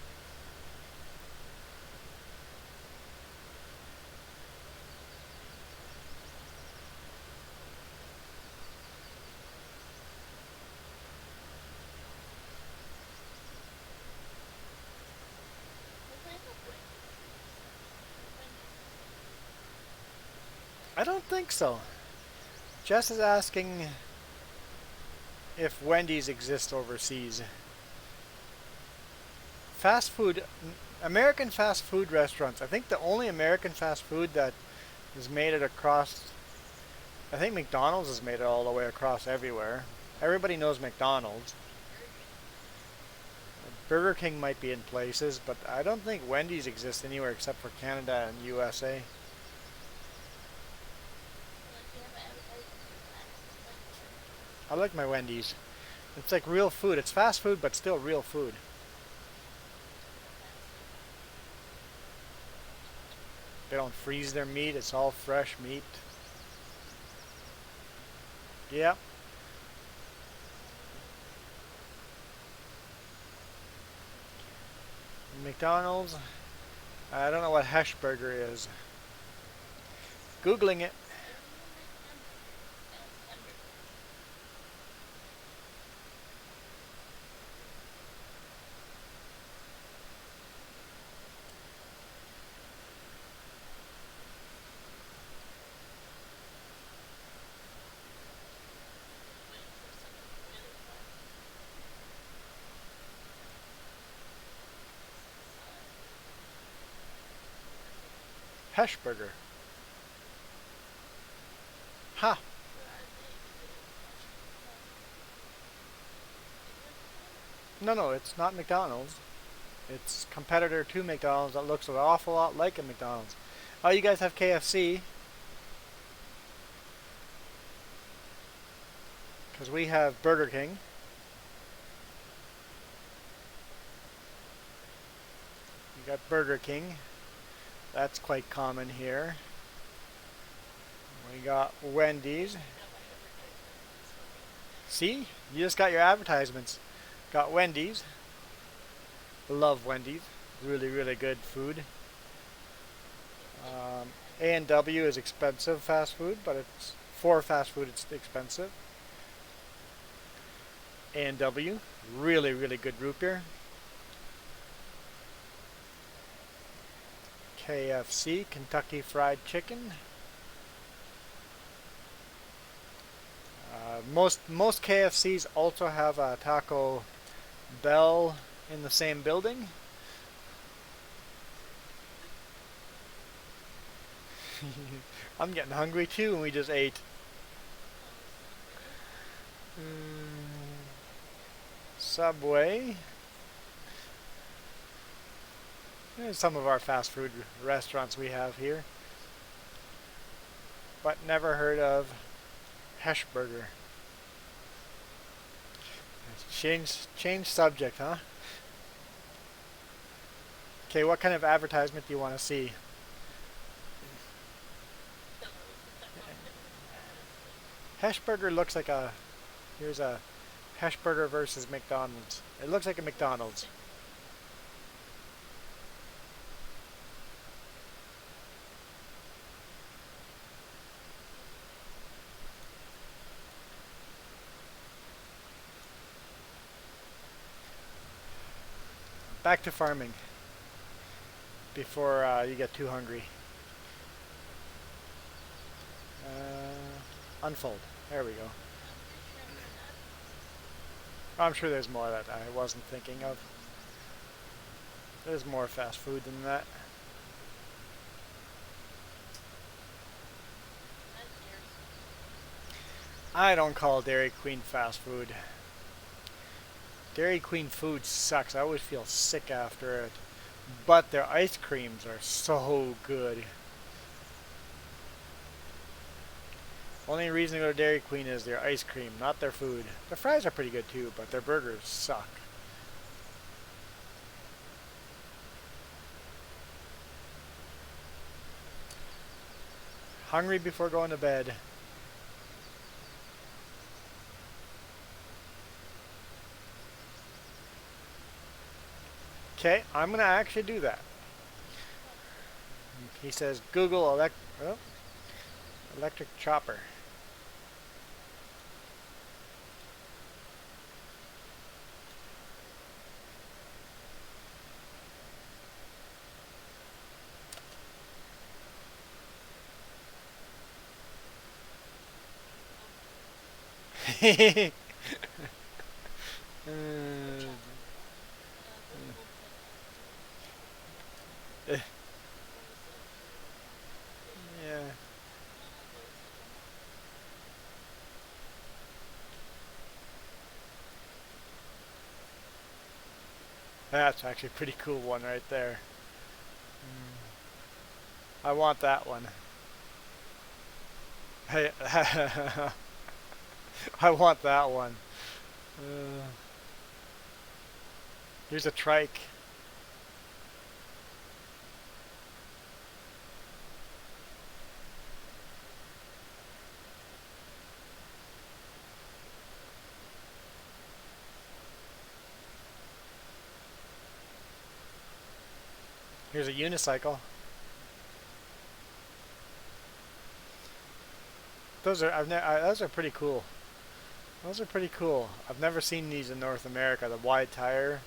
I don't think so. Jess is asking if Wendy's exist overseas. Fast food, American fast food restaurants. I think the only American fast food that has made it across, I think McDonald's has made it all the way across everywhere. Everybody knows McDonald's. Burger King might be in places, but I don't think Wendy's exists anywhere except for Canada and USA. I like my Wendy's. It's like real food. It's fast food, but still real food. They don't freeze their meat. It's all fresh meat. Yep. McDonald's. I don't know what hash burger is. Googling it. Hash burger. Ha! No, no, it's not McDonald's. It's competitor to McDonald's that looks an awful lot like a McDonald's. Oh, you guys have KFC. Because we have Burger King. We got Burger King. That's quite common here. We got Wendy's. See? You just got your advertisements. Got Wendy's. Love Wendy's. Really, really good food. A&W is expensive fast food, but it's for fast food it's expensive. A&W, really, really good root beer. KFC, Kentucky Fried Chicken. Most KFCs also have a Taco Bell in the same building. I'm getting hungry too, and we just ate. Subway. There's some of our fast food restaurants we have here, but never heard of hash burger. Change subject, huh? Okay, what kind of advertisement do you want to see? Hash burger looks like a. Here's a hash burger versus McDonald's. It looks like a McDonald's. Back to farming before you get too hungry. Unfold. There we go. I'm sure there's more that I wasn't thinking of. There's more fast food than that. I don't call Dairy Queen fast food. Dairy Queen food sucks. I always feel sick after it. But their ice creams are so good. Only reason to go to Dairy Queen is their ice cream, not their food. Their fries are pretty good too, but their burgers suck. Hungry before going to bed. Okay, I'm going to actually do that. He says Google electric chopper. Yeah. That's actually a pretty cool one right there. I want that one. Hey, I want that one. Uh, here's a trike. Here's a unicycle. Those are pretty cool. Those are pretty cool. I've never seen these in North America. The wide tire.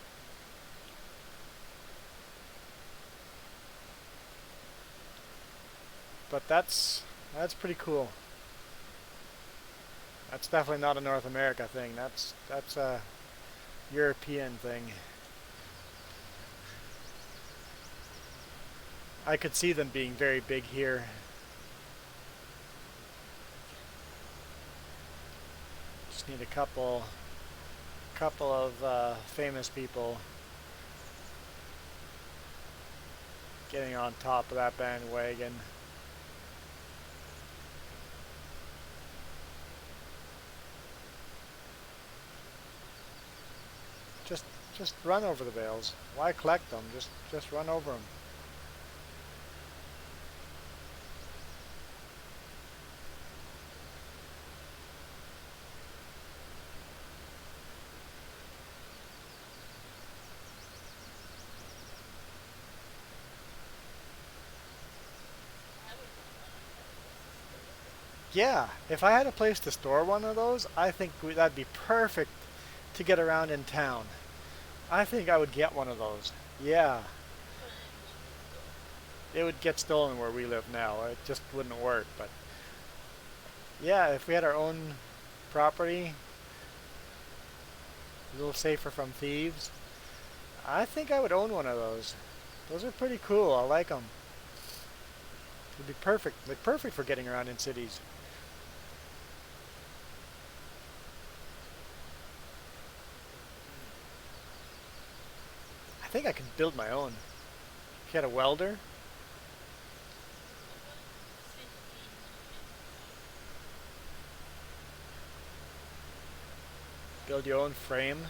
But that's pretty cool. That's definitely not a North America thing. That's a European thing. I could see them being very big here. Just need a couple of famous people getting on top of that bandwagon. Just just run over the bales. Why collect them? Just run over them. I would want one if I had a place to store it. Yeah, if I had a place to store one of those, I think that'd be perfect to get around in town. I think I would get one of those. Yeah, But it just get stolen. it would get stolen where we live now. It just wouldn't work. But yeah, if we had our own property, a little safer from thieves, I think I would own one of those. Those are pretty cool. I like them. It'd be perfect. Like perfect for getting around in cities. I think I could build my own. If you had a welder, About 15 to 50. build your own frame.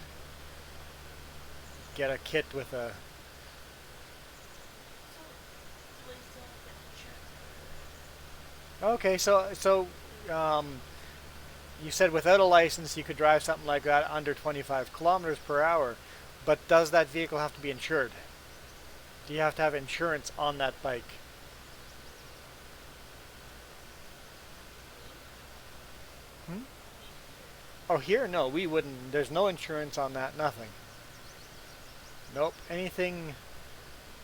Get a kit with a. So, do I still have to get insurance for it? Okay, um, you said without a license you could drive something like that under 25 kilometers per hour, but does that vehicle have to be insured? Do you have to have insurance on that bike? Hmm? Oh, here? No, we wouldn't. There's no insurance on that, nothing. Nope. Anything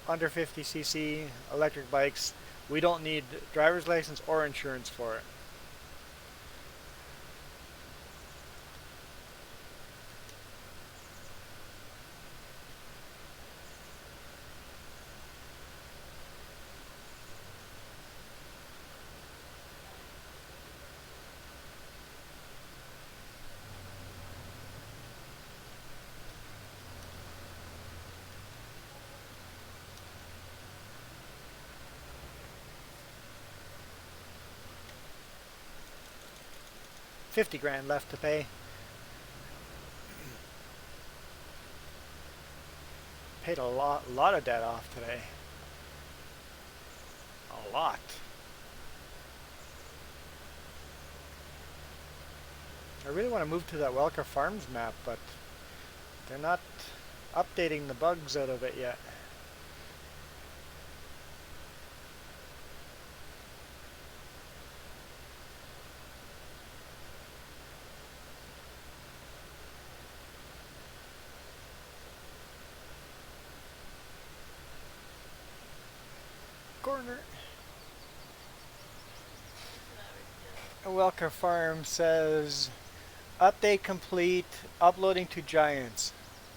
under 50cc electric bikes, we don't need driver's license or insurance for it. $50 grand left to pay. Paid a lot of debt off today. A lot. I really want to move to that Welker Farms map, but they're not updating the bugs out of it yet. Corner. That's what I would do. Welker Farm says update complete, uploading to Giants.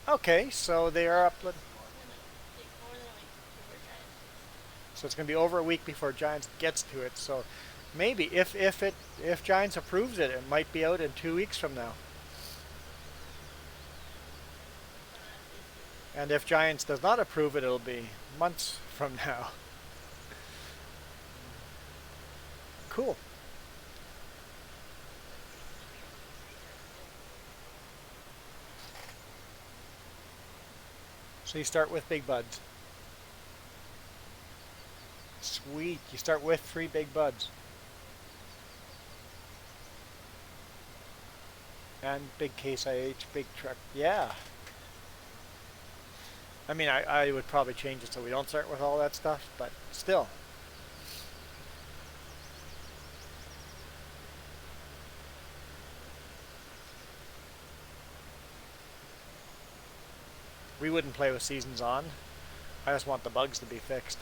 Okay, so they are uploading. More than a week before Giants gets to it. So it's going to be over a week before Giants gets to it. So maybe if Giants approves it, it might be out in 2 weeks from now. Unless they say that And if Giants does not approve it, it'll be months from now. Cool. So you start with big buds. Sweet. You start with 3 big buds. And big Case IH, big truck. Yeah. I mean, I would probably change it so we don't start with all that stuff, but still. We wouldn't play with seasons on. I just want the bugs to be fixed.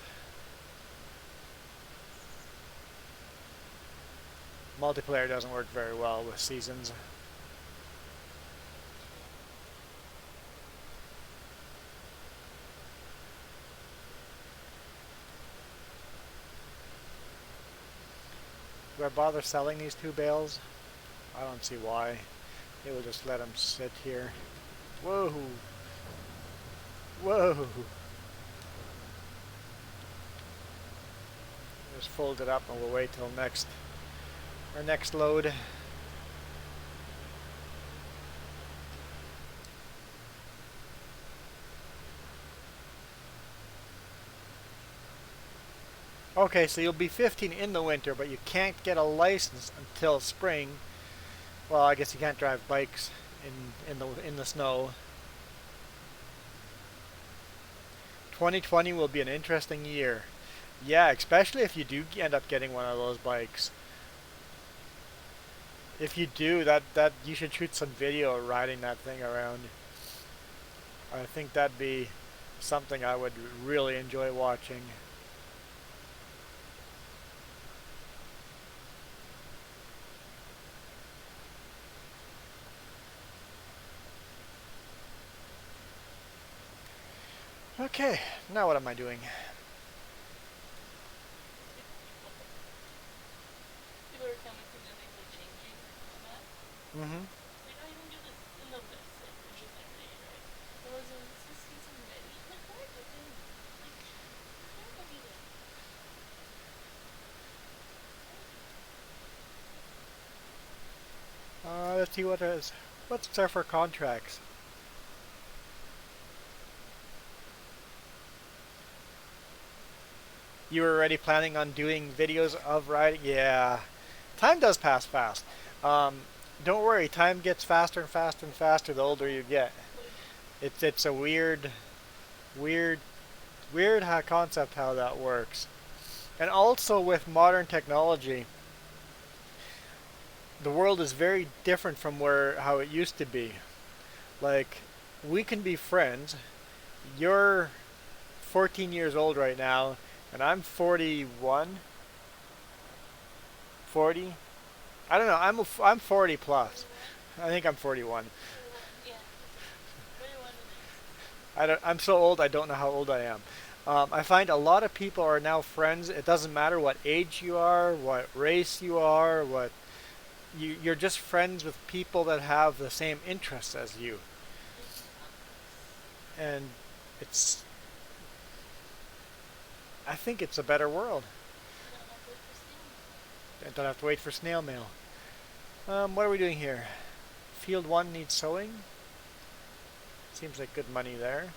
Multiplayer doesn't work very well with seasons. Do I bother selling these 2 bales? I don't see why. They will just let them sit here. Whoa! Whoa! Just fold it up and we'll wait till our next load. Okay, so you'll be 15 in the winter, but you can't get a license until spring. Well, I guess you can't drive bikes in the snow. 2020 will be an interesting year. Yeah, especially if you do end up getting one of those bikes. If you do, that you should shoot some video riding that thing around. I think that'd be something I would really enjoy watching. Okay, now what am I doing? People are significantly changing on that. Mm-hmm. They don't even do this in the list, like, it's just like ready, right? It was in this season ready. Like, why are they doing that? Like, why would you do that? Let's see what is. What's there for contracts? You were already planning on doing videos of riding? Yeah. Time does pass fast. Don't worry, time gets faster and faster and faster the older you get. It's a weird concept how that works. And also with modern technology, the world is very different from how it used to be. Like, we can be friends. You're 14 years old right now, and I'm 41. 40? I don't know. I'm 40 plus. 41? I think I'm 41. 41, yeah. 41 it is. I'm so old I don't know how old I am. I find a lot of people are now friends. It doesn't matter what age you are, what race you are, you're just friends with people that have the same interests as you. And it's I think it's a better world. I don't have to wait for snail mail. What are we doing here? Field 1 needs sowing. Seems like good money there.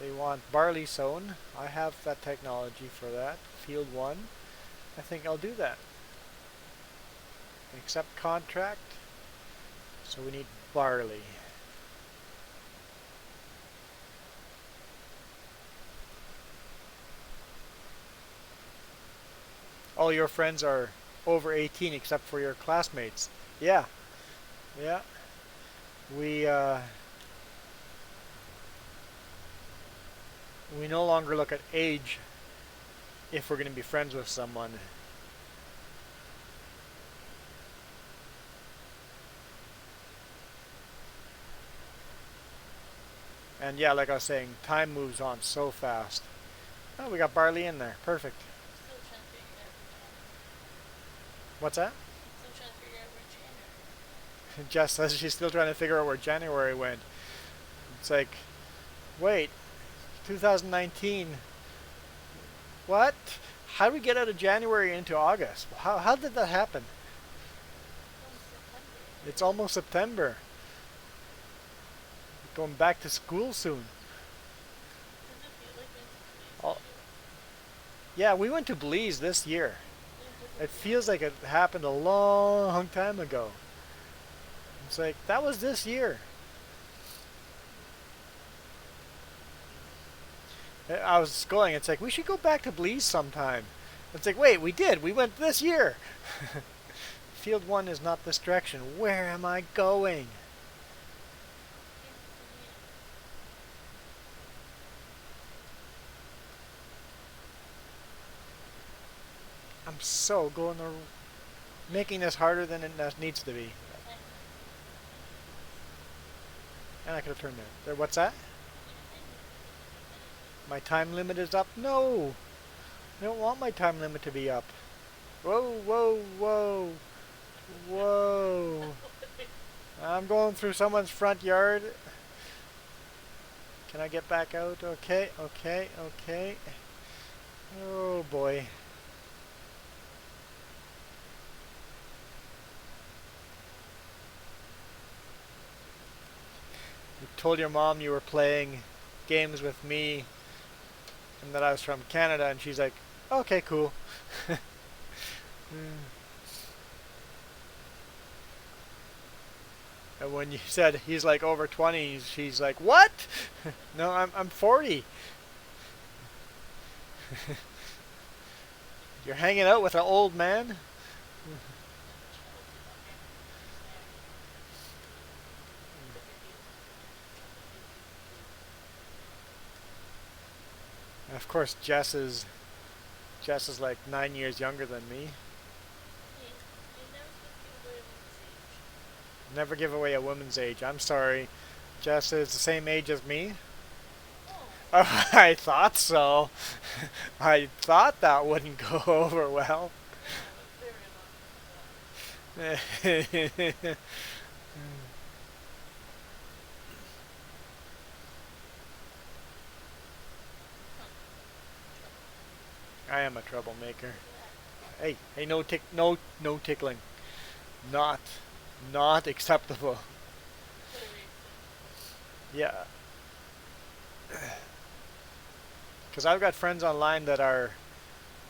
They want barley sown. I have that technology for that. Field 1. I think I'll do that. Accept contract. So we need barley. All your friends are over 18 except for your classmates. Yeah. Yeah. We no longer look at age if we're going to be friends with someone. And yeah, like I was saying, time moves on so fast. Oh, we got barley in there. Perfect. Still trying to figure out January. What's that? Still trying to figure out where January. Jess says she's still trying to figure out where January went. It's like, wait, 2019. What? How do we get out of January into August? How did that happen? It's almost September. It's almost September. Going back to school soon. Does it feel like we went to Bales Oh, together? yeah, we went to Belize this year. It doesn't It feel like feels like it happened a long time ago. It's like, that was this year. I was going, it's like, we should go back to Belize sometime. It's like, wait, we did. We went this year. Field 1 is not this direction. Where am I going? inconvenient. I'm so going to making this harder than it needs to be. I know. And I could have turned there. There, what's that? Your time limit is up if anything. My time limit is up? No! I don't want my time limit to be up. Whoa, whoa, whoa, whoa. I'm going through someone's front yard. Can I get back out? Okay, okay, okay. Oh boy. You told your mom you were playing games with me and that I was from Canada, and she's like, okay, cool. And when you said he's like over 20, she's like, what? No, I'm 40. You're hanging out with an old man? I'm a child to not marry me because married. But you're beautiful. You're beautiful. And of course, Jess is like 9 years younger than me. Hey, you're never supposed to give away a woman's age. Never give away a woman's age. I'm sorry. Jess is the same age as me. Oh, Oh, I thought so. I thought that wouldn't go over well. I have a very long tongue. Huh. Troublemaker. I am a troublemaker. Look at that. Hey, hey, no tickling. Not, not acceptable. What a racist. Yeah, because I've got friends online that are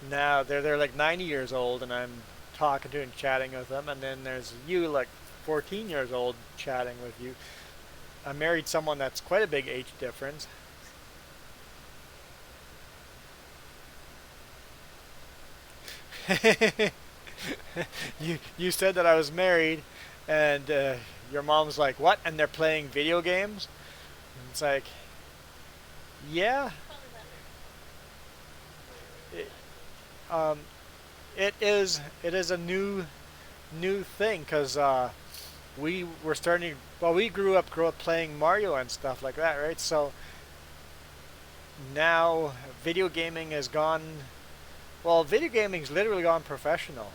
now they're like 90 years old, and I'm talking to and chatting with them, and then there's you like 14 years old chatting with you. I married someone that's quite a big age difference. You said that I was married, and your mom's like, what? And they're playing video games. And it's like, yeah, Probably not very fun. For it, that age. um, it is a new thing because we were starting. Well, we grew up playing Mario and stuff like that, right? So now video gaming has gone. Well, video gaming's literally gone professional.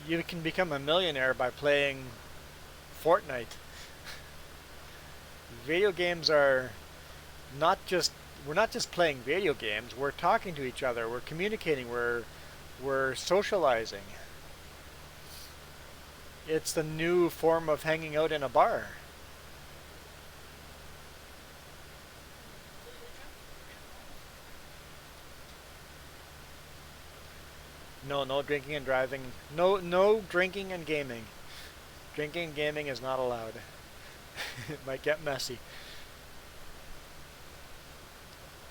You can become a millionaire by playing Fortnite. Video games are not just we're not just playing video games. We're talking to each other. We're communicating. We're socializing. It's the new form of hanging out in a bar. So you're drunk or you're high? No drinking and driving. No drinking and gaming. Drinking and gaming is not allowed. It might get messy.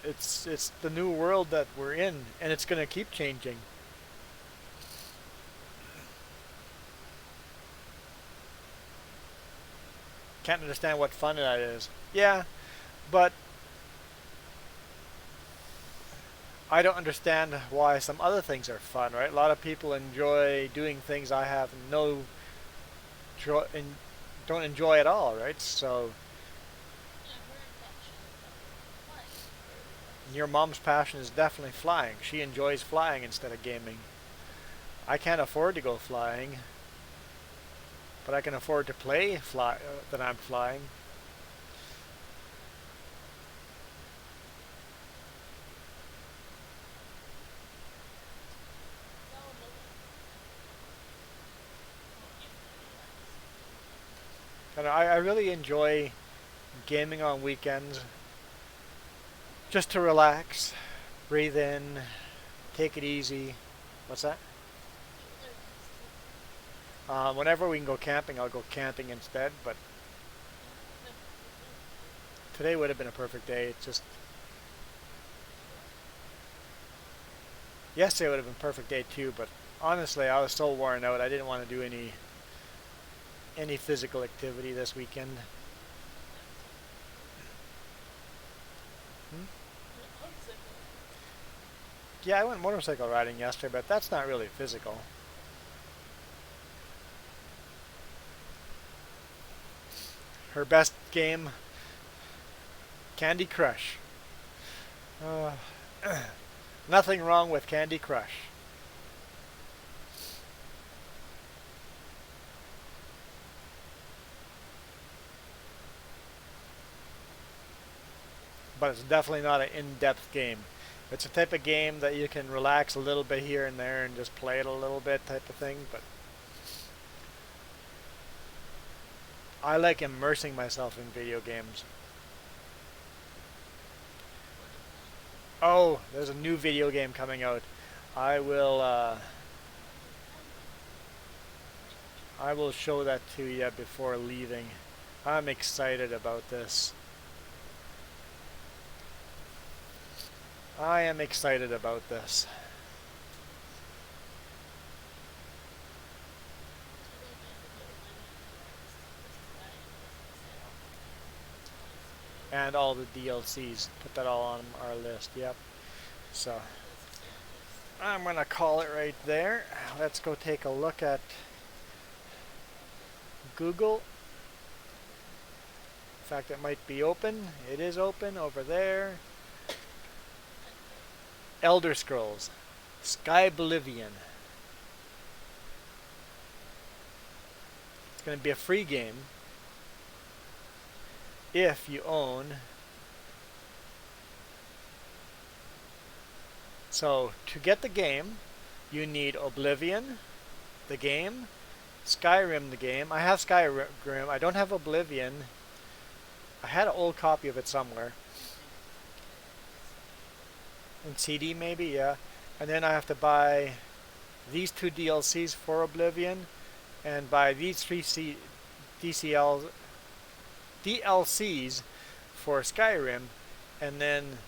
It's the new world that we're in, and it's going to keep changing. Can't understand what fun that is. Yeah, but I don't understand why some other things are fun, right? A lot of people enjoy doing things I have no joy and don't enjoy at all, right? So Yeah, we're passionate about flying for your fun. mom's passion is definitely flying. She enjoys flying instead of gaming. I can't afford to go flying, but I can afford to play that I'm flying. It's all about And I really enjoy gaming on weekends just to relax, breathe in, take it easy. What's that? Whenever we can go camping, I'll go camping instead. But today would have been a perfect day. It's just yesterday would have been a perfect day too. But honestly, I was so worn out. I didn't want to do any physical activity this weekend. Hmm? Yeah, I went motorcycle riding yesterday, but that's not really physical. Her best game, Candy Crush. Uh, Nothing wrong with Candy Crush. But it's definitely not an in-depth game. It's a type of game that you can relax a little bit here and there and just play it a little bit type of thing. But I like immersing myself in video games. Oh, there's a new video game coming out. I will I will show that to you before leaving. I'm excited about this. I am excited about this. And all the DLCs. Put that all on our list. Yep. So I'm gonna call it right there. Let's go take a look at Google. In fact, it might be open. It is open over there. Elder Scrolls Sky Bolivian. It's going to be a free game if you own. So to get the game, you need Oblivion, the game, Skyrim, the game. I have Skyrim. I don't have Oblivion. I had an old copy of it somewhere. In CD maybe, yeah. And then I have to buy these two DLCs for Oblivion and buy these three DLCs for Skyrim, and then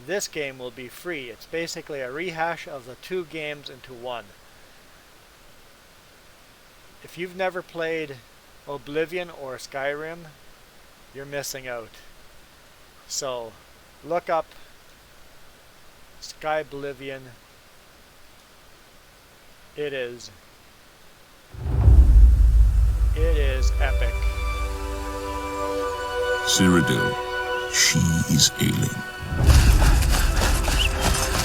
this game will be free. It's basically a rehash of the two games into one. If you've never played Oblivion or Skyrim, you're missing out. So look up Sky Bolivian. It is epic. Cyrodiil, she is ailing.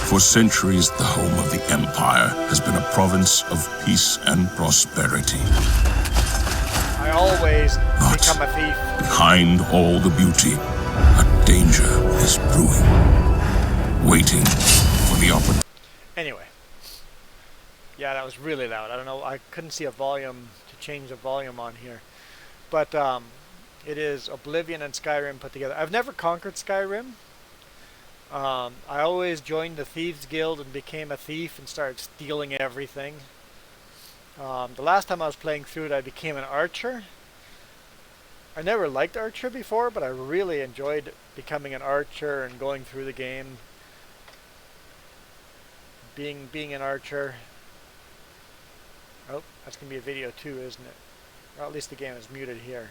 For centuries, the home of the Empire has been a province of peace and prosperity. I always But become a thief. behind all the beauty, a danger is brewing, waiting for the opportunity. Anyway. Yeah, that was really loud. I don't know. I couldn't see a volume to change the volume on here. But it is Oblivion and Skyrim put together. I've never conquered Skyrim. I always joined the Thieves Guild and became a thief and started stealing everything. The last time I was playing through it, I became an archer. I never liked archer before, but I really enjoyed becoming an archer and going through the game. Being an archer. Oh, that's going to be a video too, isn't it? Or at least the game is muted here.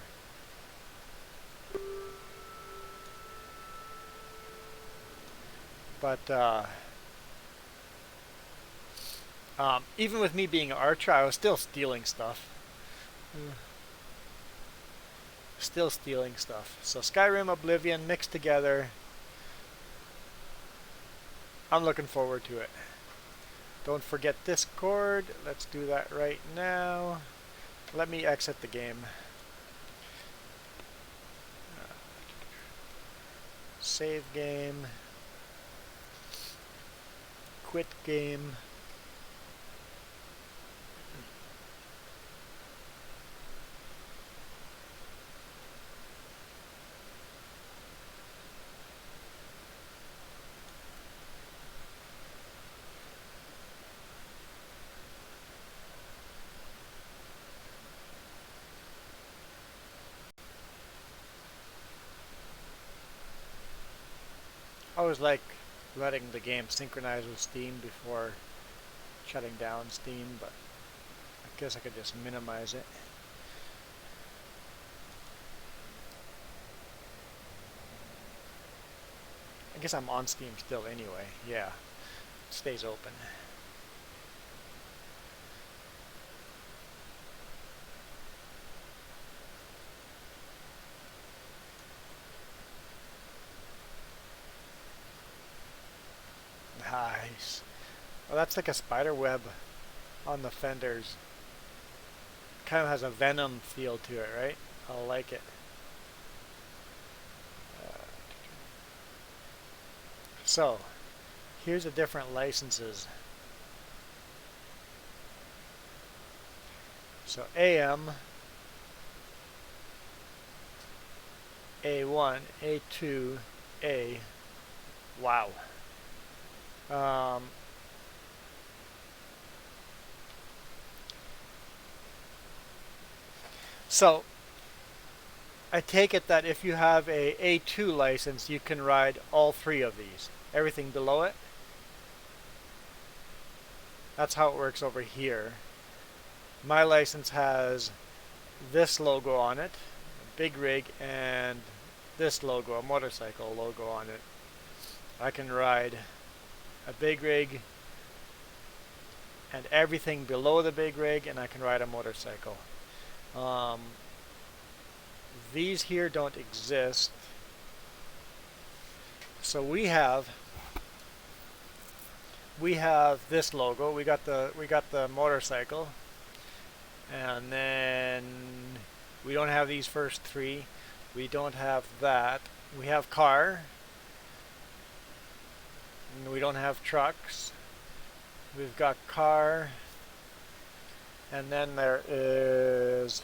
But even with me being an archer, I was still stealing stuff. Still stealing stuff. So Skyrim, Oblivion mixed together. I'm looking forward to it. Don't forget Discord. Let's do that right now. Let me exit the game. Save game. Quit game. always like letting the game synchronize with Steam before shutting down Steam, but I guess I could just minimize it. I guess I'm on Steam still anyway. Yeah, it stays open. Nice. Well, that's like a spider web on the fenders. Kind of has a venom feel to it, right? I like it. So, here's the different licenses. So AM, A1, A2, A. Wow. So I take it that if you have a A2 license, you can ride all three of these. Everything below it. That's how it works over here. My license has this logo on it, a big rig, and this logo, a motorcycle logo on it. I can ride a big rig and everything below the big rig, and I can ride a motorcycle. These here don't exist. So we have this logo. We got the motorcycle, and then we don't have these first three. We don't have that. We have car, and we don't have trucks. We've got car, and then there is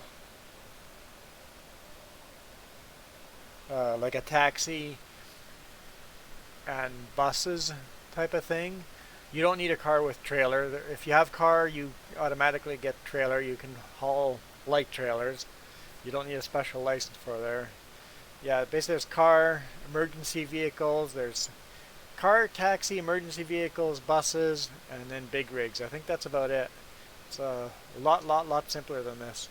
like a taxi and buses type of thing. You don't need a car with trailer. If you have car, you automatically get trailer. You can haul light trailers. You don't need a special license for there. Yeah, basically there's car, emergency vehicles, there's car, taxi, emergency vehicles, buses, and then big rigs. I think that's about it. It's a lot simpler than this.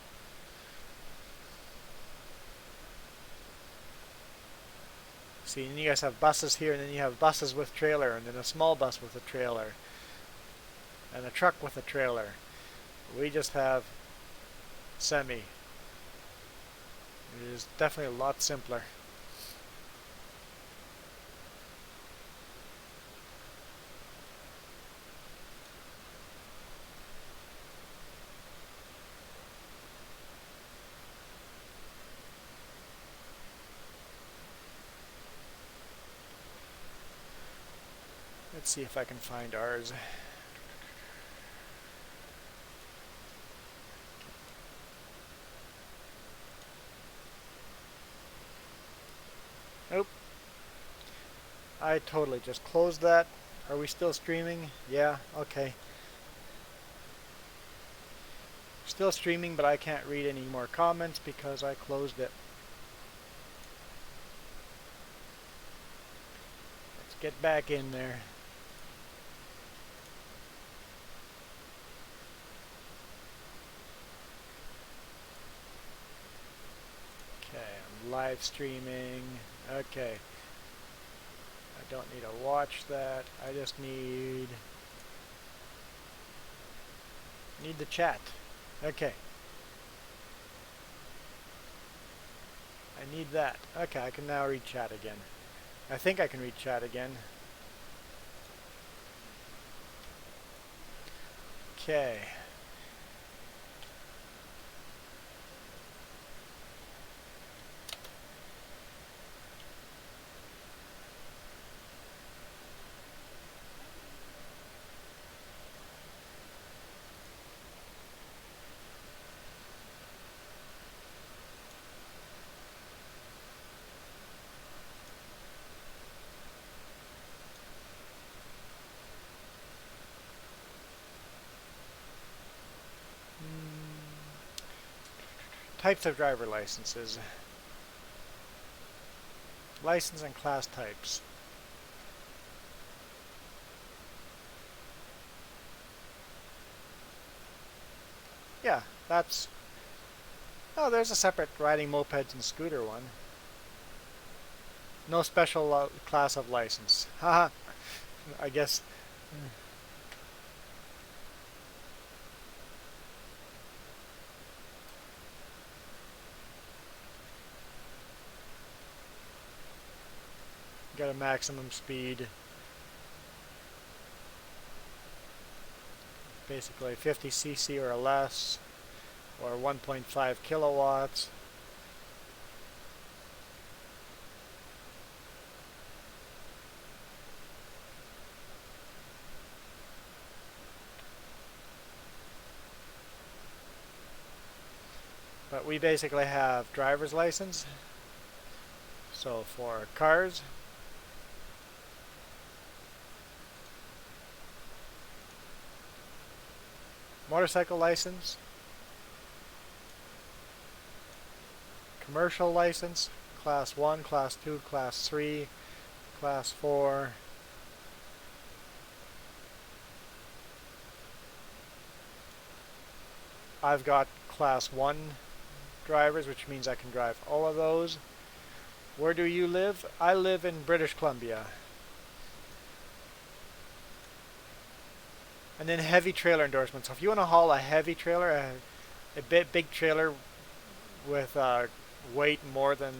See, and you guys have buses here, and then you have buses with trailer, and then a small bus with a trailer, and a truck with a trailer. We just have semi. It is definitely a lot simpler. Let's see if I can find ours. Nope. I totally just closed that. Are we still streaming? Yeah, okay. Still streaming, but I can't read any more comments because I closed it. Let's get back in there. Live streaming. Okay. I don't need to watch that. I just need the chat. Okay. I need that. Okay, I can now read chat again. I think I can read chat again. Okay. Types of driver licenses. License and class types. Yeah, that's... Oh, there's a separate riding mopeds and scooter one. No special class of license. Haha. I guess. Got a maximum speed. Basically 50 cc or less, or 1.5 kilowatts. But we basically have driver's license. So for cars, motorcycle license, commercial license, class 1, class 2, class 3, class 4, I've got class 1 drivers, which means I can drive all of those. Where do you live? I live in British Columbia. And then heavy trailer endorsements. So if you want to haul a heavy trailer, a big trailer with weight more than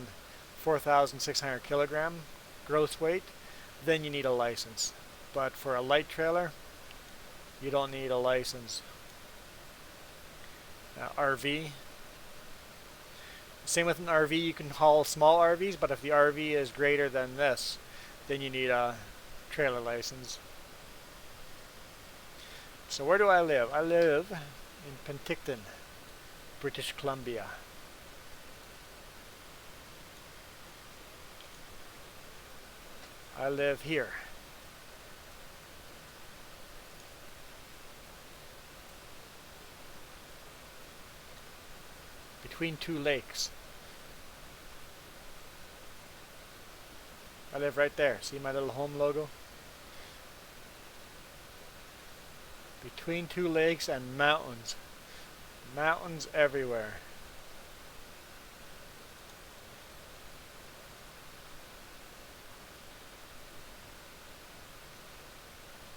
4,600 kilogram gross weight, then you need a license. But for a light trailer, you don't need a license. RV. Same with an RV, you can haul small RVs, but if the RV is greater than this, then you need a trailer license. So where do I live? I live in Penticton, British Columbia. I live here. Between two lakes. I live right there. See my little home logo? Between two lakes and mountains. Mountains everywhere.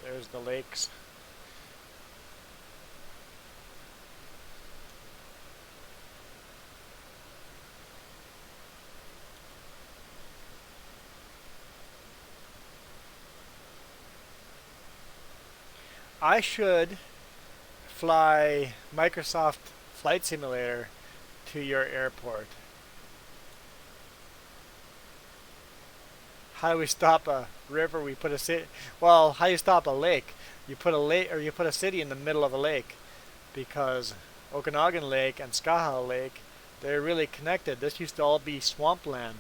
There's the lakes. I should fly Microsoft Flight Simulator to your airport. How do we stop a river? We put a city. Well, how do you stop a lake? You put a lake, or you put a city in the middle of a lake, because Okanagan Lake and Skaha Lake, they're really connected. This used to all be swampland.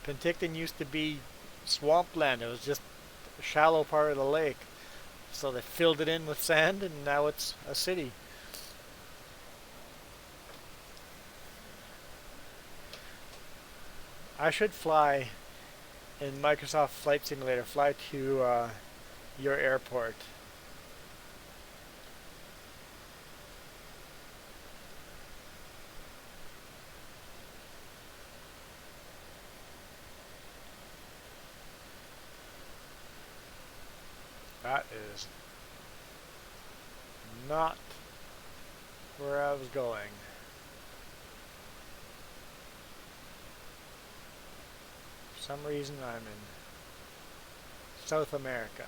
Penticton used to be swampland. It was just a shallow part of the lake. So they filled it in with sand, and now it's a city. I should fly in Microsoft Flight Simulator, fly to your airport. That is not where I was going. For some reason I'm in South America.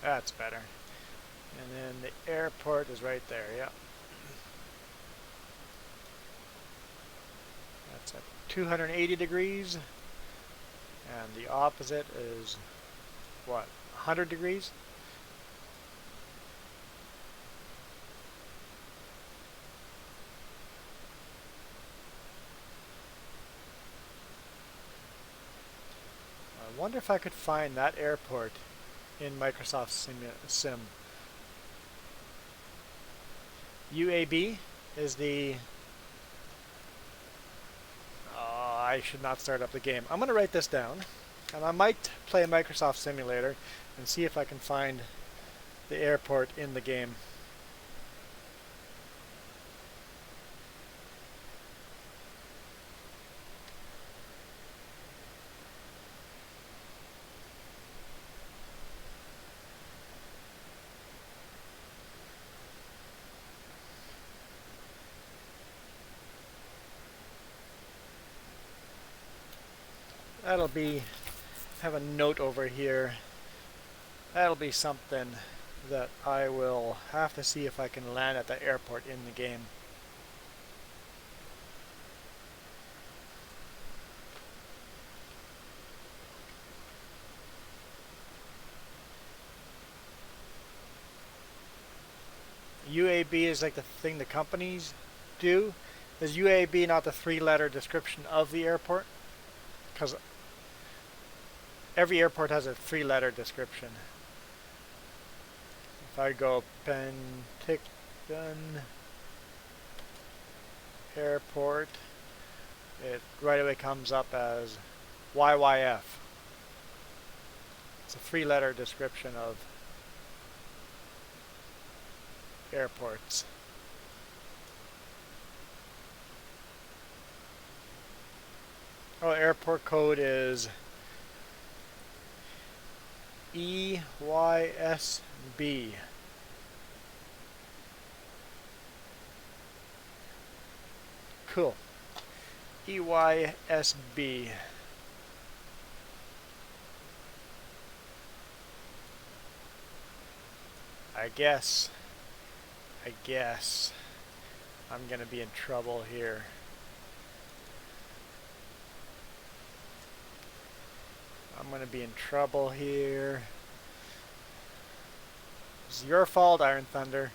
That's better. And then the airport is right there, yeah. That's at 280 degrees. And the opposite is, what, 100 degrees? I wonder if I could find that airport in Microsoft Sim. UAB is the... Oh, I should not start up the game. I'm going to write this down, and I might play Microsoft Simulator and see if I can find the airport in the game. That'll be, have a note over here. That'll be something that I will have to see if I can land at the airport in the game. UAB is like the thing the companies do. Is UAB not the three-letter description of the airport? Because every airport has a three-letter description. If I go Penticton Airport, it right away comes up as YYF. It's a three-letter description of airports. Oh, airport code is EYSB. Cool. EYSB. I guess I'm gonna be in trouble here. I'm gonna be in trouble here. It's your fault, Iron Thunder.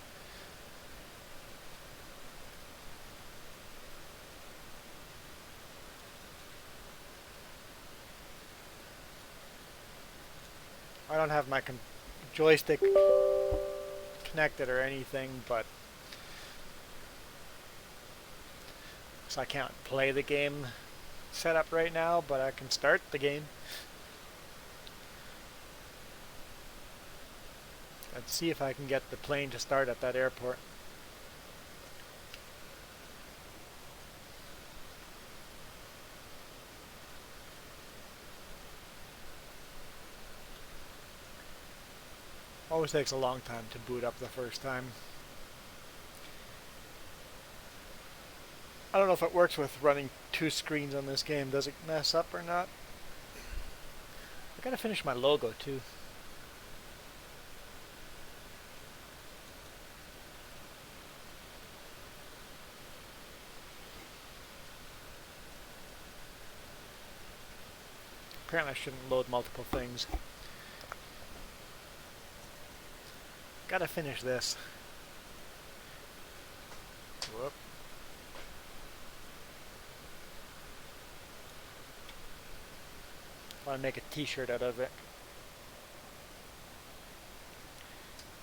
I don't have my joystick connected or anything, but so I can't play the game set up right now, but I can start the game. Let's see if I can get the plane to start at that airport. Always takes a long time to boot up the first time. I don't know if it works with running two screens on this game. Does it mess up or not? I gotta finish my logo too. Apparently I shouldn't load multiple things. Gotta finish this. Whoop. Want to make a t-shirt out of it.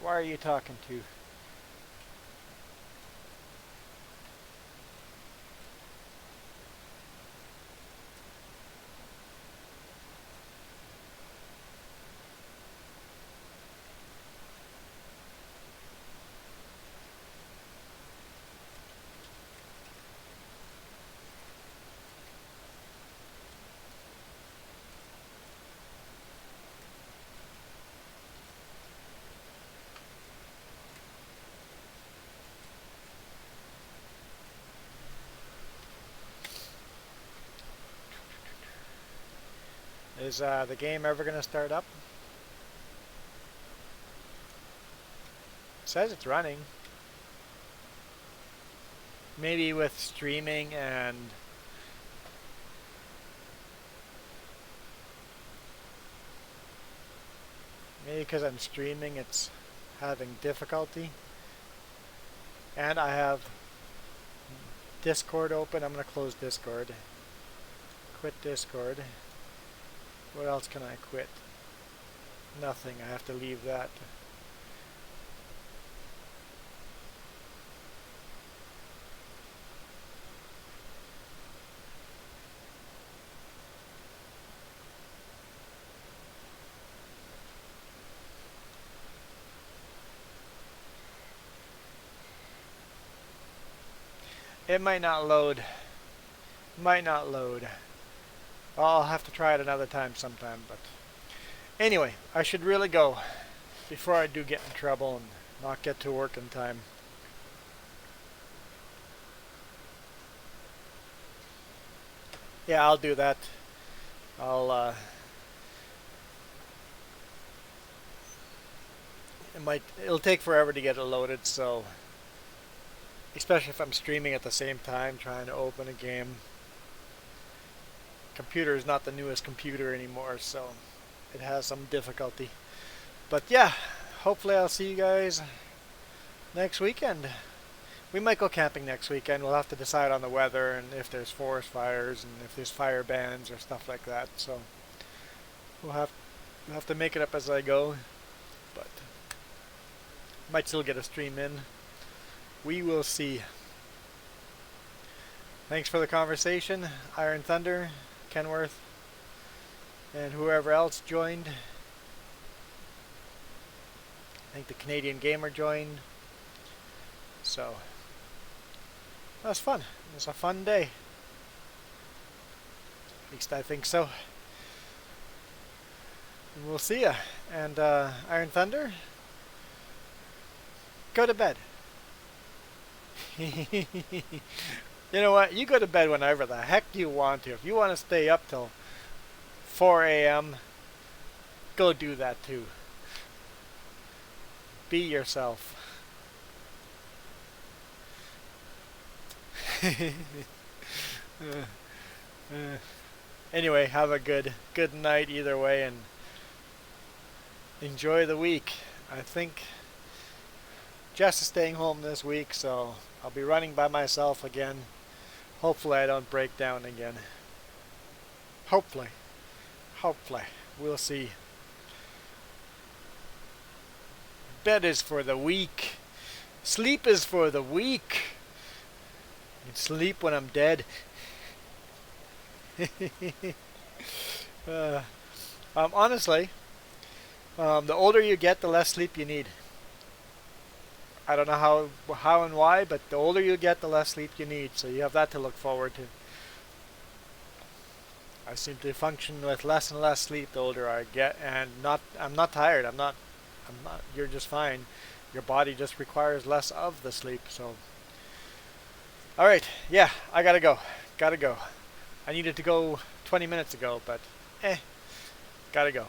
Why are you talking to? Is the game ever going to start up? It says it's running. Maybe with streaming and maybe because I'm streaming it's having difficulty. And I have Discord open. I'm going to close Discord. Quit Discord. What else can I quit? Nothing. I have to leave that. It might not load. Might not load. I'll have to try it another time sometime, but anyway, I should really go before I do get in trouble and not get to work in time. Yeah, I'll do that. It'll take forever to get it loaded, so especially if I'm streaming at the same time trying to open a game. Computer is not the newest computer anymore, so it has some difficulty. But yeah, hopefully I'll see you guys next weekend. We might go camping next weekend. We'll have to decide on the weather and if there's forest fires and if there's fire bans or stuff like that. So we'll have to make it up as I go. But might still get a stream in. We will see. Thanks for the conversation, Iron Thunder, Kenworth, and whoever else joined. I think the Canadian Gamer joined. So that was fun. It was a fun day. At least I think so. And we'll see ya. And Iron Thunder, go to bed. You know what? You go to bed whenever the heck you want to. If you want to stay up till 4 a.m., go do that too. Be yourself. Anyway, have a good night either way, and enjoy the week. I think Jess is staying home this week, so I'll be running by myself again. Hopefully I don't break down again. Hopefully. We'll see. Bed is for the weak. Sleep is for the weak. I can sleep when I'm dead. Honestly, the older you get, the less sleep you need. I don't know how and why, but the older you get, the less sleep you need. So you have that to look forward to. I seem to function with less and less sleep the older I get, and I'm not tired. I'm not. You're just fine. Your body just requires less of the sleep. So, all right, yeah, I gotta go. I needed to go 20 minutes ago, but gotta go.